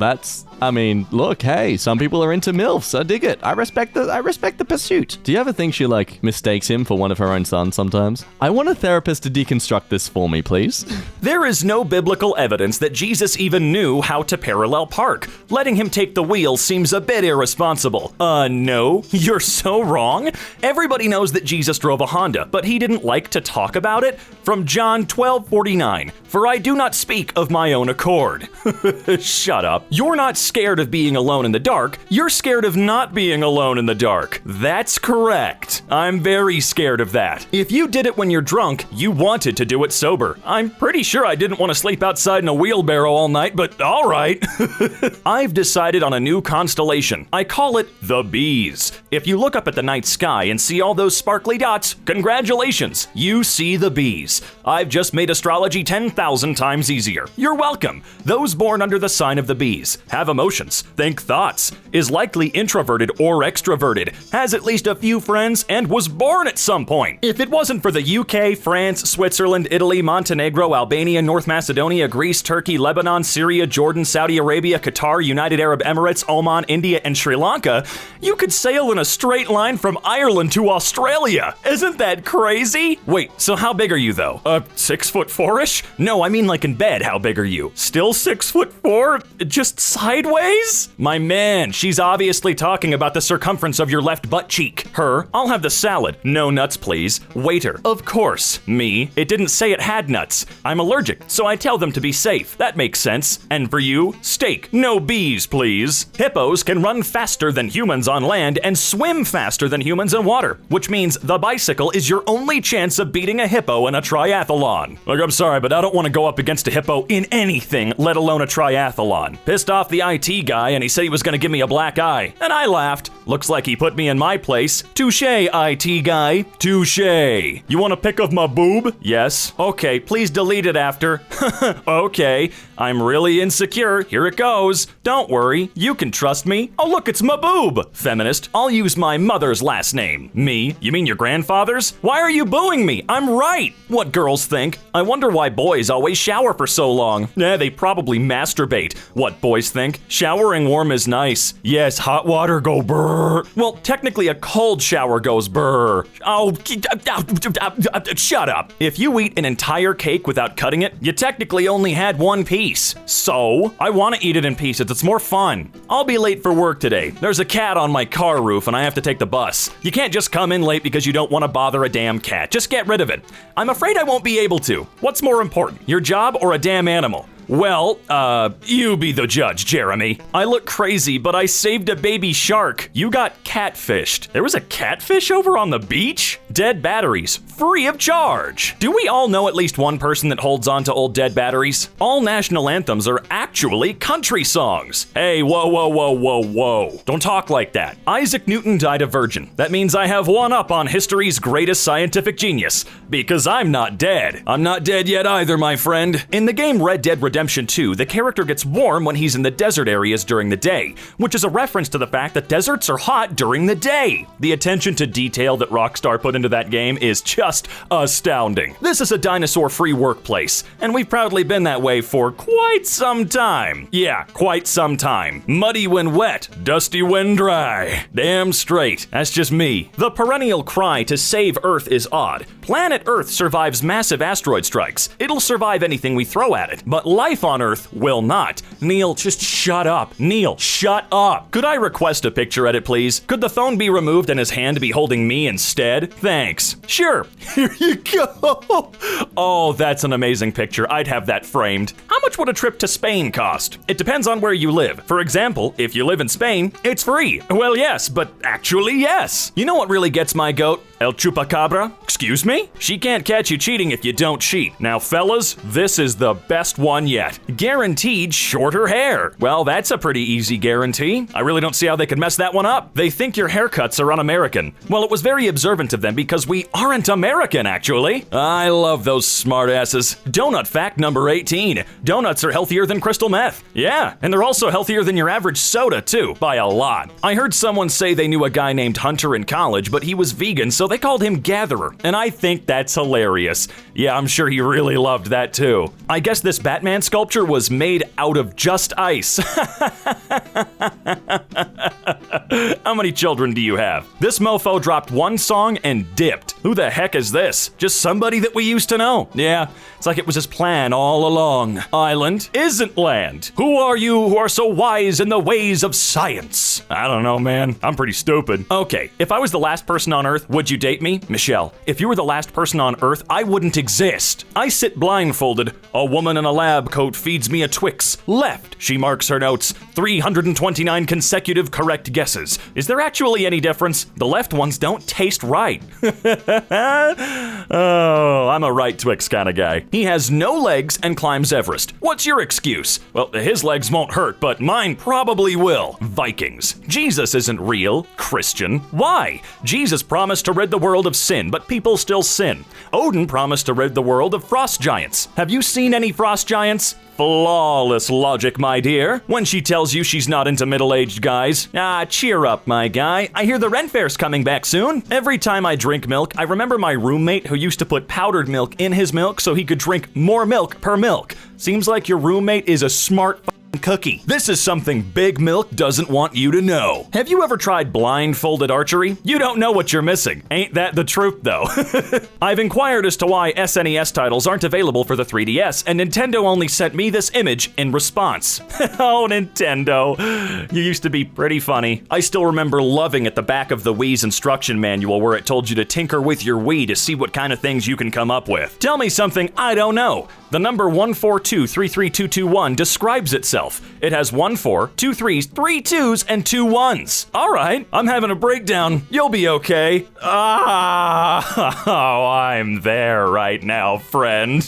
look, hey, some people are into MILFs. I dig it. I respect the pursuit. Do you ever think she, mistakes him for one of her own sons sometimes? I want a therapist to deconstruct this for me, please. There is no biblical evidence that Jesus even knew how to parallel park. Letting him take the wheel seems a bit irresponsible. No, you're so wrong. Everybody knows that Jesus drove a Honda, but he didn't like to talk about it. From John 12:49, for I do not speak of my own accord. Shut up. You're not scared of being alone in the dark. You're scared of not being alone in the dark. That's correct. I'm very scared of that. If you did it when you're drunk, you wanted to do it sober. I'm pretty sure I didn't want to sleep outside in a wheelbarrow all night, but all right. I've decided on a new constellation. I call it the Bees. If you look up at the night sky and see all those sparkly dots, congratulations, you see the bees. I've just made astrology 10,000 times easier. You're welcome. Those born under the sign of the Bees have a emotions, think thoughts, is likely introverted or extroverted, has at least a few friends, and was born at some point. If it wasn't for the UK, France, Switzerland, Italy, Montenegro, Albania, North Macedonia, Greece, Turkey, Lebanon, Syria, Jordan, Saudi Arabia, Qatar, United Arab Emirates, Oman, India, and Sri Lanka, you could sail in a straight line from Ireland to Australia. Isn't that crazy? Wait, so how big are you though? 6'4"-ish? No, I mean like in bed, how big are you? Still 6'4"? Just sideways? My man, she's obviously talking about the circumference of your left butt cheek. Her, I'll have the salad. No nuts, please. Waiter, of course. Me, it didn't say it had nuts. I'm allergic, so I tell them to be safe. That makes sense. And for you, steak. No bees, please. Hippos can run faster than humans on land and swim faster than humans in water, which means the bicycle is your only chance of beating a hippo in a triathlon. Like, I'm sorry, but I don't want to go up against a hippo in anything, let alone a triathlon. Pissed off the IT guy and he said he was going to give me a black eye, and I laughed. Looks like he put me in my place. Touche, IT guy. Touche. You want a pic of my boob? Yes. Okay, please delete it after. Okay, I'm really insecure. Here it goes. Don't worry, you can trust me. Oh look, it's my boob. Feminist, I'll use my mother's last name. Me? You mean your grandfather's? Why are you booing me? I'm right. What girls think? I wonder why boys always shower for so long. They probably masturbate. What boys think? Showering warm is nice. Yes, hot water go brrr. Well, technically a cold shower goes brrr. Oh, shut up. If you eat an entire cake without cutting it, you technically only had one piece. So, I want to eat it in pieces. It's more fun. I'll be late for work today. There's a cat on my car roof and I have to take the bus. You can't just come in late because you don't want to bother a damn cat. Just get rid of it. I'm afraid I won't be able to. What's more important, your job or a damn animal? Well, you be the judge, Jeremy. I look crazy, but I saved a baby shark. You got catfished. There was a catfish over on the beach? Dead batteries, free of charge. Do we all know at least one person that holds on to old dead batteries? All national anthems are actually country songs. Hey, whoa, whoa, whoa, whoa, whoa. Don't talk like that. Isaac Newton died a virgin. That means I have one up on history's greatest scientific genius, because I'm not dead. I'm not dead yet either, my friend. In the game Red Dead Redemption 2, the character gets warm when he's in the desert areas during the day, which is a reference to the fact that deserts are hot during the day. The attention to detail that Rockstar put into that game is just astounding. This is a dinosaur-free workplace, and we've proudly been that way for quite some time. Yeah, quite some time. Muddy when wet, dusty when dry. Damn straight, that's just me. The perennial cry to save Earth is odd. Planet Earth survives massive asteroid strikes. It'll survive anything we throw at it, but life on Earth will not. Neil, just shut up. Neil, shut up. Could I request a picture edit, please? Could the phone be removed and his hand be holding me instead? Thanks. Sure. Here you go. Oh, that's an amazing picture. I'd have that framed. How much would a trip to Spain cost? It depends on where you live. For example, if you live in Spain, it's free. Well, yes, but actually, yes. You know what really gets my goat? El Chupacabra? Excuse me? She can't catch you cheating if you don't cheat. Now, fellas, this is the best one yet. Guaranteed shorter hair. Well, that's a pretty easy guarantee. I really don't see how they could mess that one up. They think your haircuts are un-American. Well, it was very observant of them because we aren't American, actually. I love those smartasses. Donut fact number 18. Donuts are healthier than crystal meth. Yeah, and they're also healthier than your average soda, too, by a lot. I heard someone say they knew a guy named Hunter in college, but he was vegan, so they called him Gatherer, and I think that's hilarious. Yeah, I'm sure he really loved that too. I guess this Batman sculpture was made out of just ice. How many children do you have? This mofo dropped one song and dipped. Who the heck is this? Just somebody that we used to know. Yeah, it's like it was his plan all along. Island isn't land. Who are you who are so wise in the ways of science? I don't know, man. I'm pretty stupid. Okay, if I was the last person on Earth, would you date me? Michelle, if you were the last person on Earth, I wouldn't exist. I sit blindfolded. A woman in a lab coat feeds me a Twix. Left, she marks her notes. 329 consecutive correct guesses. Is there actually any difference? The left ones don't taste right. Oh, I'm a right Twix kind of guy. He has no legs and climbs Everest. What's your excuse? Well, his legs won't hurt, but mine probably will. Vikings. Jesus isn't real. Christian. Why? Jesus promised to rid the world of sin, but people still sin. Odin promised to rid the world of frost giants. Have you seen any frost giants? Flawless logic, my dear. When she tells you she's not into middle-aged guys. Ah, cheer up, my guy. I hear the Ren Fair's coming back soon. Every time I drink milk, I remember my roommate who used to put powdered milk in his milk so he could drink more milk per milk. Seems like your roommate is a smart cookie. This is something Big Milk doesn't want you to know. Have you ever tried blindfolded archery? You don't know what you're missing. Ain't that the truth, though? I've inquired as to why SNES titles aren't available for the 3DS, and Nintendo only sent me this image in response. Oh, Nintendo. You used to be pretty funny. I still remember loving at the back of the Wii's instruction manual where it told you to tinker with your Wii to see what kind of things you can come up with. Tell me something I don't know. The number 142-33221 describes itself. It has 1 4, 2 3s, 3 2s, and 2 1s. All right, I'm having a breakdown. You'll be okay. Ah, oh, I'm there right now, friend.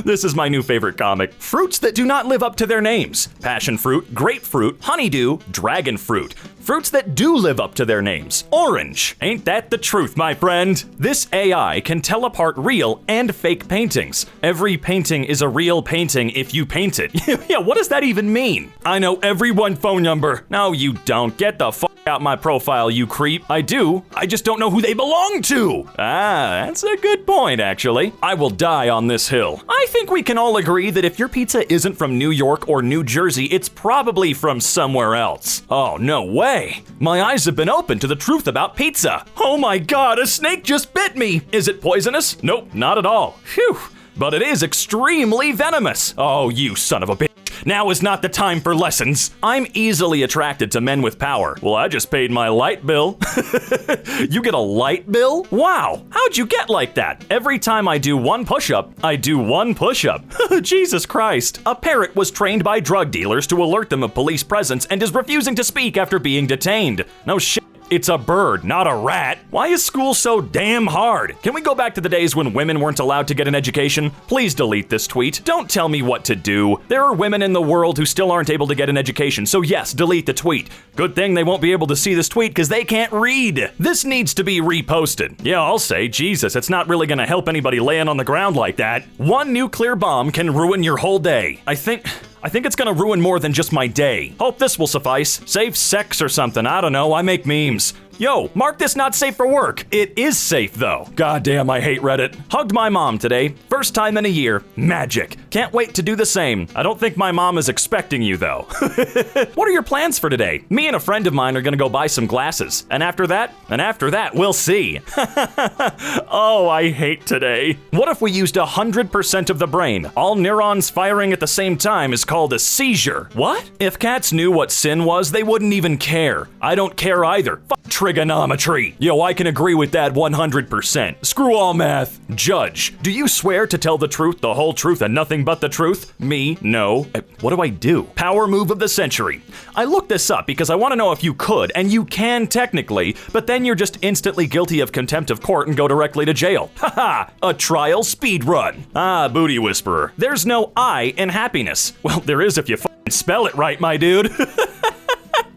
This is my new favorite comic. Fruits that do not live up to their names. Passion fruit, grapefruit, honeydew, dragon fruit. Fruits that do live up to their names. Orange. Ain't that the truth, my friend? This AI can tell apart real and fake paintings. Every painting is a real painting if you paint it. Yeah, what does that even mean? I know every one phone number. No, you don't. Get the fuck out my profile, you creep. I do. I just don't know who they belong to. Ah, that's a good point, actually. I will die on this hill. I think we can all agree that if your pizza isn't from New York or New Jersey, it's probably from somewhere else. Oh, no way. My eyes have been opened to the truth about pizza. Oh my god, a snake just bit me. Is it poisonous? Nope, not at all. Phew. But it is extremely venomous. Oh, you son of a bitch. Now is not the time for lessons. I'm easily attracted to men with power. Well, I just paid my light bill. You get a light bill? Wow, how'd you get like that? Every time I do one push-up, I do one push-up. Jesus Christ. A parrot was trained by drug dealers to alert them of police presence and is refusing to speak after being detained. No shit. It's a bird, not a rat. Why is school so damn hard? Can we go back to the days when women weren't allowed to get an education? Please delete this tweet. Don't tell me what to do. There are women in the world who still aren't able to get an education, so yes, delete the tweet. Good thing they won't be able to see this tweet because they can't read. This needs to be reposted. Yeah, I'll say, Jesus, it's not really gonna help anybody laying on the ground like that. One nuclear bomb can ruin your whole day. I think it's gonna ruin more than just my day. Hope this will suffice. Save sex or something, I don't know, I make memes. Yo, mark this not safe for work. It is safe though. Goddamn, I hate Reddit. Hugged my mom today. First time in a year. Magic. Can't wait to do the same. I don't think my mom is expecting you though. What are your plans for today? Me and a friend of mine are gonna go buy some glasses. And after that, we'll see. Oh, I hate today. What if we used 100% of the brain? All neurons firing at the same time is called a seizure. What? If cats knew what sin was, they wouldn't even care. I don't care either. Fuck trigonometry. Yo, I can agree with that 100%. Screw all math. Judge, do you swear to tell the truth, the whole truth, and nothing but the truth? Me? No. What do I do? Power move of the century. I looked this up because I want to know if you could, and you can technically, but then you're just instantly guilty of contempt of court and go directly to jail. Haha, a trial speed run. Ah, booty whisperer. There's no I in happiness. Well, there is if you spell it right, my dude.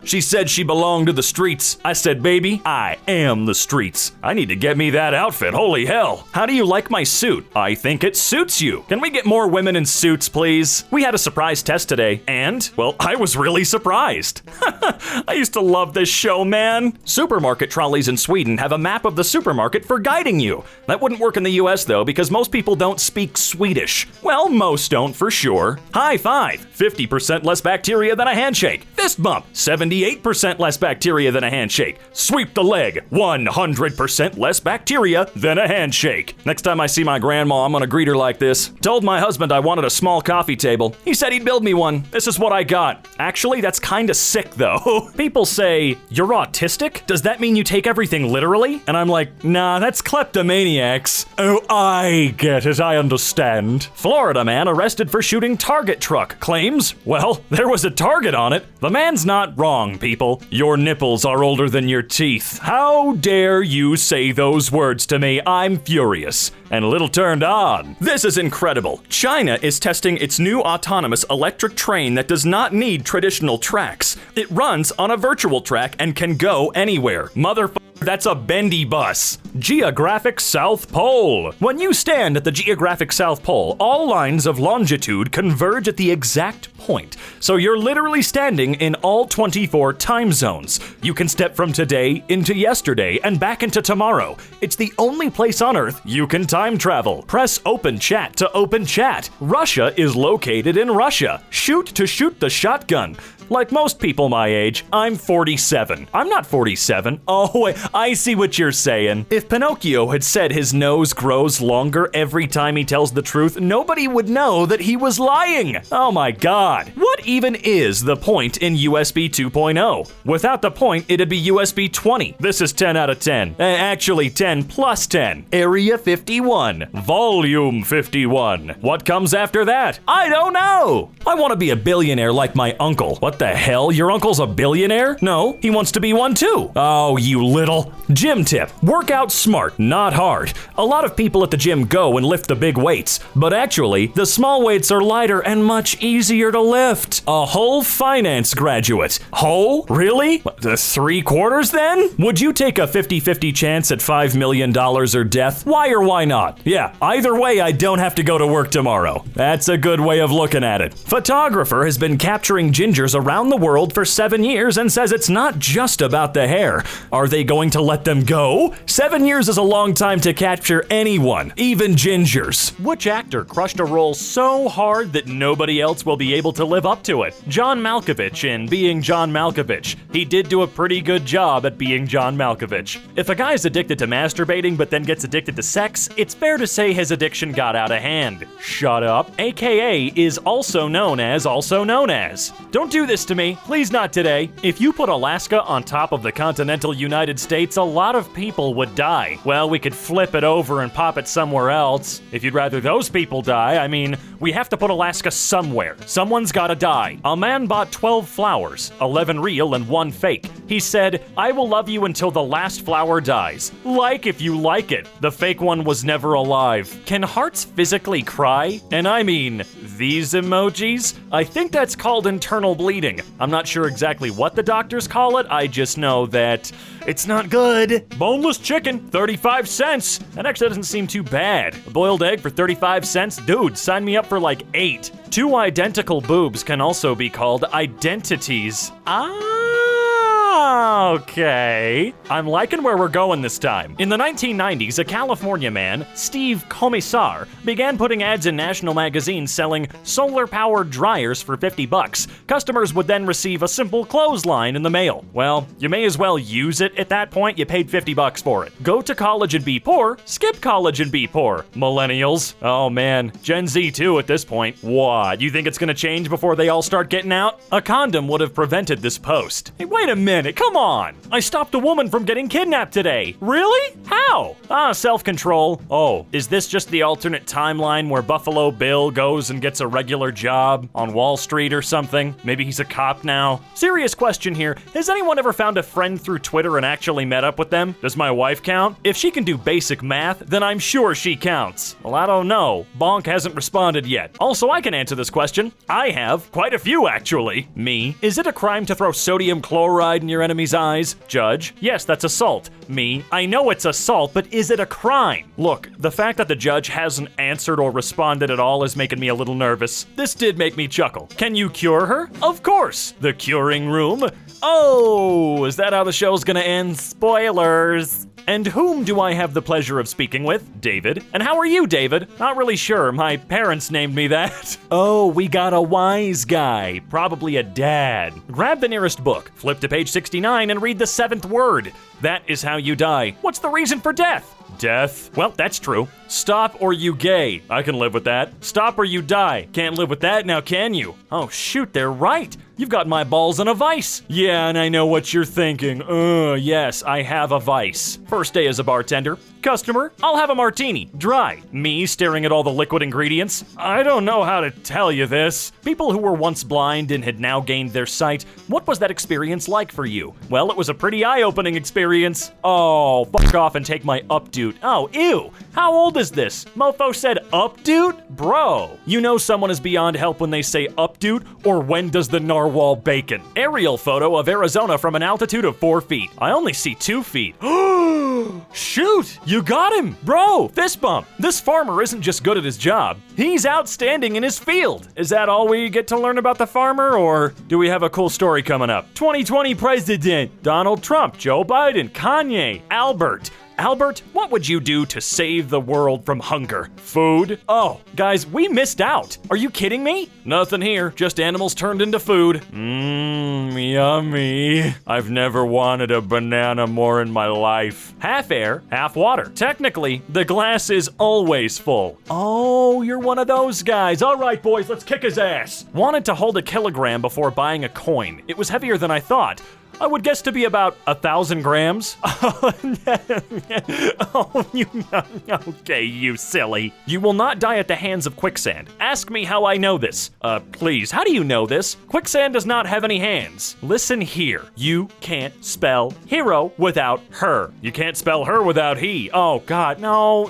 She said she belonged to the streets. I said, baby, I am the streets. I need to get me that outfit, holy hell. How do you like my suit? I think it suits you. Can we get more women in suits, please? We had a surprise test today, and, well, I was really surprised. I used to love this show, man. Supermarket trolleys in Sweden have a map of the supermarket for guiding you. That wouldn't work in the US, though, because most people don't speak Swedish. Well, most don't, for sure. High five, 50% less bacteria than a handshake. Fist bump, 78% less bacteria than a handshake. Sweep the leg, 100% less bacteria than a handshake. Next time I see my grandma, I'm gonna greet her like this. Told my husband I wanted a small coffee table. He said he'd build me one. This is what I got. Actually, that's kinda sick though. People say, you're autistic? Does that mean you take everything literally? And I'm like, nah, that's kleptomaniacs. Oh, I get it, I understand. Florida man arrested for shooting Target truck claims, well, there was a target on it. The man's not wrong. wrong, people. Your nipples are older than your teeth. How dare you say those words to me? I'm furious and a little turned on. This is incredible. China is testing its new autonomous electric train that does not need traditional tracks. It runs on a virtual track and can go anywhere. That's a bendy bus. Geographic South Pole. When you stand at the geographic South Pole, all lines of longitude converge at the exact point. So you're literally standing in all 24 time zones. You can step from today into yesterday and back into tomorrow. It's the only place on Earth you can time travel. Press open chat to open chat. Russia is located in Russia. Shoot to shoot the shotgun. Like most people my age, I'm 47. I'm not 47. Oh, wait, I see what you're saying. If Pinocchio had said his nose grows longer every time he tells the truth, nobody would know that he was lying. Oh my God. What even is the point in USB 2.0? Without the point, it'd be USB 20. This is 10 out of 10. Actually, 10 plus 10. Area 51. Volume 51. What comes after that? I don't know. I want to be a billionaire like my uncle. What the hell? Your uncle's a billionaire? No, he wants to be one too. Oh, you little. Gym tip. Work out smart, not hard. A lot of people at the gym go and lift the big weights, but actually, the small weights are lighter and much easier to lift. A whole finance graduate. Whole? Really? The 3/4 then? Would you take a 50-50 chance at $5 million or death? Why or why not? Yeah, either way, I don't have to go to work tomorrow. That's a good way of looking at it. Photographer has been capturing gingers around the world for 7 years and says it's not just about the hair. Are they going to let them go? 7 years is a long time to capture anyone, even gingers. Which actor crushed a role so hard that nobody else will be able to live up to it? John Malkovich in Being John Malkovich. He did do a pretty good job at being John Malkovich. If a guy's addicted to masturbating but then gets addicted to sex, it's fair to say his addiction got out of hand. Shut up. AKA is also known as. Don't do this to me. Please not today. If you put Alaska on top of the continental United States, a lot of people would die. Well, we could flip it over and pop it somewhere else. If you'd rather those people die, I mean, we have to put Alaska somewhere. Someone's gotta die. A man bought 12 flowers, 11 real and 1 fake. He said, "I will love you until the last flower dies. Like if you like it." The fake one was never alive. Can hearts physically cry? And I mean, these emojis? I think that's called internal bleeding. I'm not sure exactly what the doctors call it, I just know that it's not good. Boneless chicken, 35 cents. That actually doesn't seem too bad. A boiled egg for 35 cents? Dude, sign me up for like 8. 2 identical boobs can also be called identities. Okay. I'm liking where we're going this time. In the 1990s, a California man, Steve Commissar, began putting ads in national magazines selling solar-powered dryers for $50. Customers would then receive a simple clothesline in the mail. Well, you may as well use it at that point. You paid $50 for it. Go to college and be poor, skip college and be poor. Millennials. Oh man, Gen Z too at this point. What, you think it's gonna change before they all start getting out? A condom would have prevented this post. Hey, wait a minute. Come on! I stopped a woman from getting kidnapped today. Really? How? Self-control. Oh, is this just the alternate timeline where Buffalo Bill goes and gets a regular job on Wall Street or something? Maybe he's a cop now? Serious question here. Has anyone ever found a friend through Twitter and actually met up with them? Does my wife count? If she can do basic math, then I'm sure she counts. Well, I don't know. Bonk hasn't responded yet. Also, I can answer this question. I have. Quite a few, actually. Me. Is it a crime to throw sodium chloride in your enemy's eyes? Judge, yes, that's assault. Me, I know it's assault, but is it a crime? Look, the fact that the judge hasn't answered or responded at all is making me a little nervous. This did make me chuckle. Can you cure her? Of course. The curing room. Oh, is that how the show's gonna end? Spoilers. And whom do I have the pleasure of speaking with? David. And how are you, David? Not really sure. My parents named me that. Oh, we got a wise guy. Probably a dad. Grab the nearest book, flip to page 69, and read the 7th word. That is how you die. What's the reason for death? Death? Well, that's true. Stop or you gay. I can live with that. Stop or you die. Can't live with that now, can you? Oh, shoot, they're right. You've got my balls in a vice. Yeah, and I know what you're thinking. Yes, I have a vice. First day as a bartender. Customer, I'll have a martini, dry. Me staring at all the liquid ingredients. I don't know how to tell you this. People who were once blind and had now gained their sight, what was that experience like for you? Well, it was a pretty eye-opening experience. Oh, fuck off and take my updoot. Oh, ew. How old is this? Mofo said updoot? Bro. You know someone is beyond help when they say updoot, or when does the narwhal bacon? Aerial photo of Arizona from an altitude of 4 feet. I only see 2 feet. Shoot, you got him. Bro, fist bump. This farmer isn't just good at his job. He's outstanding in his field. Is that all we get to learn about the farmer, or do we have a cool story coming up? 2020 president, Donald Trump, Joe Biden, Kanye, Albert. Albert, what would you do to save the world from hunger? Food? Oh, guys, we missed out. Are you kidding me? Nothing here, just animals turned into food. Yummy. I've never wanted a banana more in my life. Half air, half water. Technically, the glass is always full. Oh, you're one of those guys. All right, boys, let's kick his ass. Wanted to hold a kilogram before buying a coin. It was heavier than I thought. I would guess to be about 1,000 grams. Okay, you silly. You will not die at the hands of quicksand. Ask me how I know this. Please, how do you know this? Quicksand does not have any hands. Listen here. You can't spell hero without her. You can't spell her without he. Oh, God, no.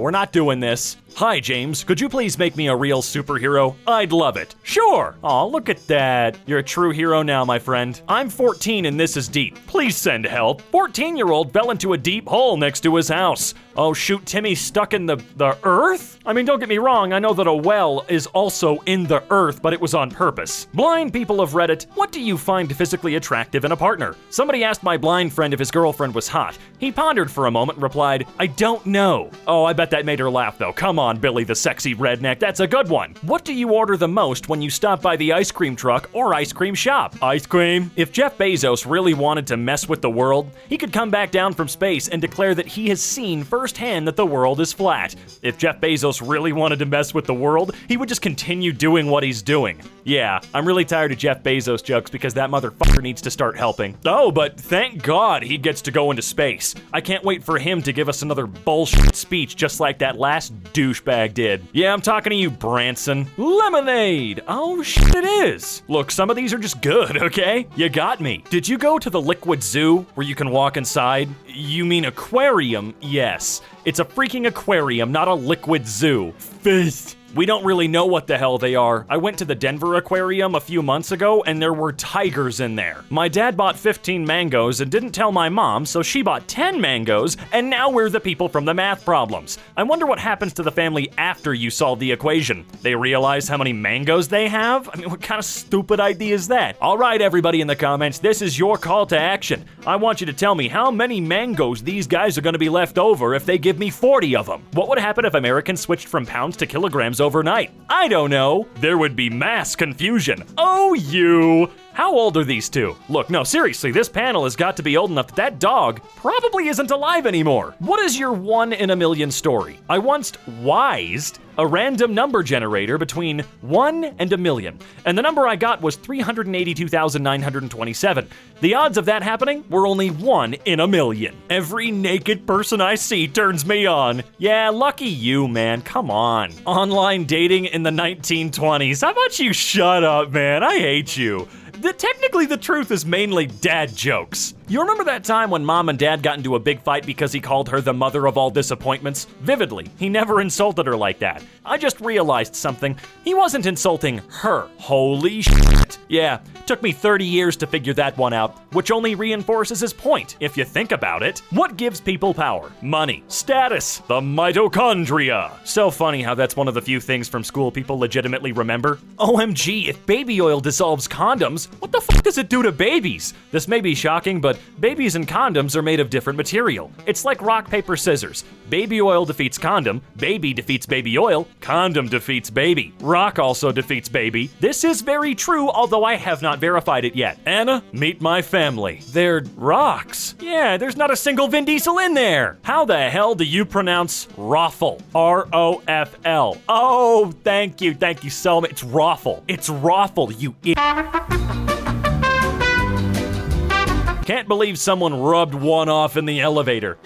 We're not doing this. Hi, James. Could you please make me a real superhero? I'd love it. Sure. Aw, look at that. You're a true hero now, my friend. I'm 14 and this is deep. Please send help. 14-year-old fell into a deep hole next to his house. Oh, shoot, Timmy's stuck in the earth? I mean, don't get me wrong. I know that a well is also in the earth, but it was on purpose. Blind people of Reddit, what do you find physically attractive in a partner? Somebody asked my blind friend if his girlfriend was hot. He pondered for a moment and replied, I don't know. Oh, I bet that made her laugh, though. Come on, Billy the sexy redneck, that's a good one. What do you order the most when you stop by the ice cream truck or ice cream shop? Ice cream? If Jeff Bezos really wanted to mess with the world, he could come back down from space and declare that he has seen firsthand that the world is flat. If Jeff Bezos really wanted to mess with the world, he would just continue doing what he's doing. Yeah, I'm really tired of Jeff Bezos jokes because that motherfucker needs to start helping. Oh, but thank God he gets to go into space. I can't wait for him to give us another bullshit speech just like that last douchebag did. Yeah, I'm talking to you, Branson. Lemonade! Oh shit, it is. Look, some of these are just good, okay? You got me. Did you go to the Liquid Zoo where you can walk inside? You mean aquarium? Yes. It's a freaking aquarium, not a liquid zoo. Fist. We don't really know what the hell they are. I went to the Denver Aquarium a few months ago and there were tigers in there. My dad bought 15 mangoes and didn't tell my mom, so she bought 10 mangoes, and now we're the people from the math problems. I wonder what happens to the family after you solve the equation. They realize how many mangoes they have? I mean, what kind of stupid idea is that? All right, everybody in the comments, this is your call to action. I want you to tell me how many mangoes these guys are gonna be left over if they give me 40 of them. What would happen if Americans switched from pounds to kilograms overnight? I don't know. There would be mass confusion. Oh, you. How old are these two? Look, no, seriously, this panel has got to be old enough that that dog probably isn't alive anymore. What is your 1 in a million story? I once wised a random number generator between 1 and a million, and the number I got was 382,927. The odds of that happening were only 1 in a million. Every naked person I see turns me on. Yeah, lucky you, man, come on. Online dating in the 1920s. How about you shut up, man? I hate you. Technically, the truth is mainly dad jokes. You remember that time when mom and dad got into a big fight because he called her the mother of all disappointments? Vividly, he never insulted her like that. I just realized something. He wasn't insulting her. Holy shit. Yeah, took me 30 years to figure that one out, which only reinforces his point, if you think about it. What gives people power? Money. Status. The mitochondria. So funny how that's one of the few things from school people legitimately remember. OMG, if baby oil dissolves condoms, What the fuck does it do to babies? This may be shocking, but babies and condoms are made of different material. It's like rock, paper, scissors. Baby oil defeats condom, baby defeats baby oil, condom defeats baby. Rock also defeats baby. This is very true, although I have not verified it yet. Anna, meet my family. They're rocks. Yeah, there's not a single Vin Diesel in there. How the hell do you pronounce Roffle? R-O-F-L. Oh, thank you so much. It's Roffle. It's Roffle, you idiot. Can't believe someone rubbed one off in the elevator.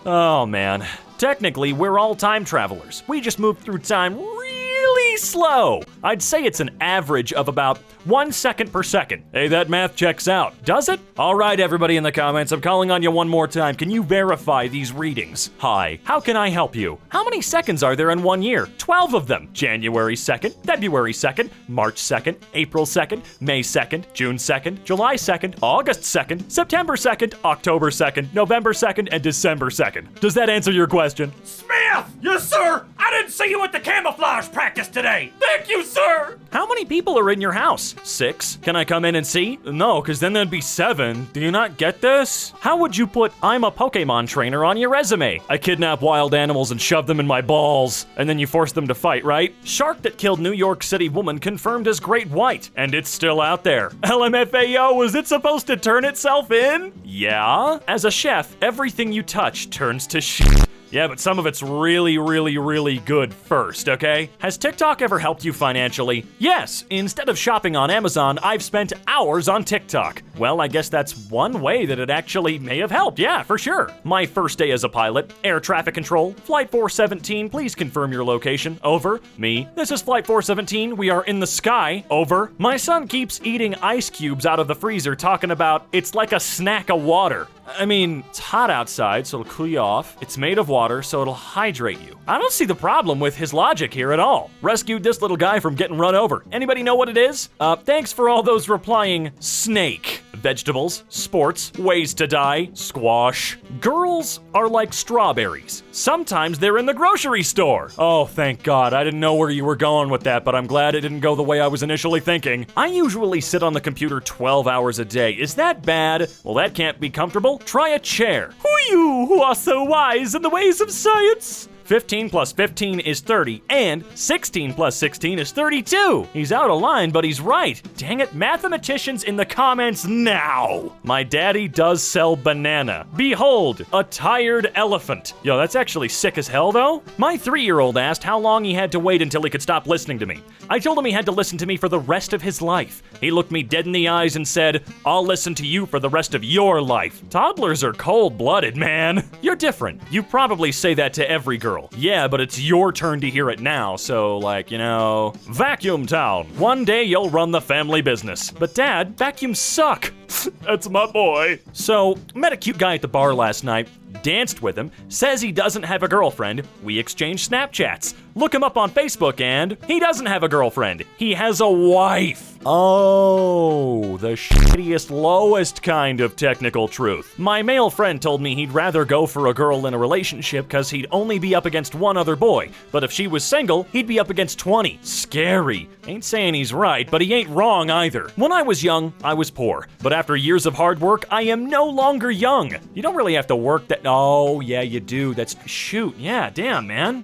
Oh man. Technically, we're all time travelers. We just move through time really slow. I'd say it's an average of about 1 second per second. Hey, that math checks out. Does it? All right, everybody in the comments, I'm calling on you one more time. Can you verify these readings? Hi, how can I help you? How many seconds are there in 1 year? 12 of them. January 2nd, February 2nd, March 2nd, April 2nd, May 2nd, June 2nd, July 2nd, August 2nd, September 2nd, October 2nd, November 2nd, and December 2nd. Does that answer your question? Smith! Yes, sir! I didn't see you at the camouflage practice today! Thank you, sir! How many people are in your house? 6? Can I come in and see? No, because then there'd be 7. Do you not get this? How would you put "I'm a Pokemon trainer" on your resume? I kidnap wild animals and shove them in my balls, and then you force them to fight, right? Shark that killed New York City woman confirmed as great white, and it's still out there. LMFAO, was it supposed to turn itself in? Yeah? As a chef, everything you touch turns to shit. Yeah, but some of it's really, really, really good first, okay? Has TikTok ever helped you financially? Yes, instead of shopping on Amazon, I've spent hours on TikTok. Well, I guess that's one way that it actually may have helped, yeah, for sure. My first day as a pilot, air traffic control, Flight 417, please confirm your location, over. Me, this is Flight 417, we are in the sky, over. My son keeps eating ice cubes out of the freezer talking about it's like a snack of water. I mean, it's hot outside, so it'll cool you off. It's made of water, so it'll hydrate you. I don't see the problem with his logic here at all. Rescued this little guy from getting run over. Anybody know what it is? Thanks for all those replying snake. Vegetables, sports, ways to die, squash. Girls are like strawberries. Sometimes they're in the grocery store. Oh, thank God. I didn't know where you were going with that, but I'm glad it didn't go the way I was initially thinking. I usually sit on the computer 12 hours a day. Is that bad? Well, that can't be comfortable. Try a chair. Who are you who are so wise in the ways of science? 15 plus 15 is 30, and 16 plus 16 is 32. He's out of line, but he's right. Dang it, mathematicians in the comments now. My daddy does sell banana. Behold, a tired elephant. Yo, that's actually sick as hell, though. My 3-year-old asked how long he had to wait until he could stop listening to me. I told him he had to listen to me for the rest of his life. He looked me dead in the eyes and said, "I'll listen to you for the rest of your life." Toddlers are cold-blooded, man. You're different. You probably say that to every girl. Yeah, but it's your turn to hear it now, so like, you know, Vacuum Town. One day you'll run the family business. But Dad, vacuums suck. That's my boy. So, met a cute guy at the bar last night, danced with him, says he doesn't have a girlfriend. We exchanged Snapchats. Look him up on Facebook and he doesn't have a girlfriend. He has a wife. Oh, the shittiest, lowest kind of technical truth. My male friend told me he'd rather go for a girl in a relationship because he'd only be up against one other boy. But if she was single, he'd be up against 20. Scary. Ain't saying he's right, but he ain't wrong either. When I was young, I was poor. But after years of hard work, I am no longer young. You don't really have to work that. Oh, yeah, you do. Shoot. Yeah, damn, man.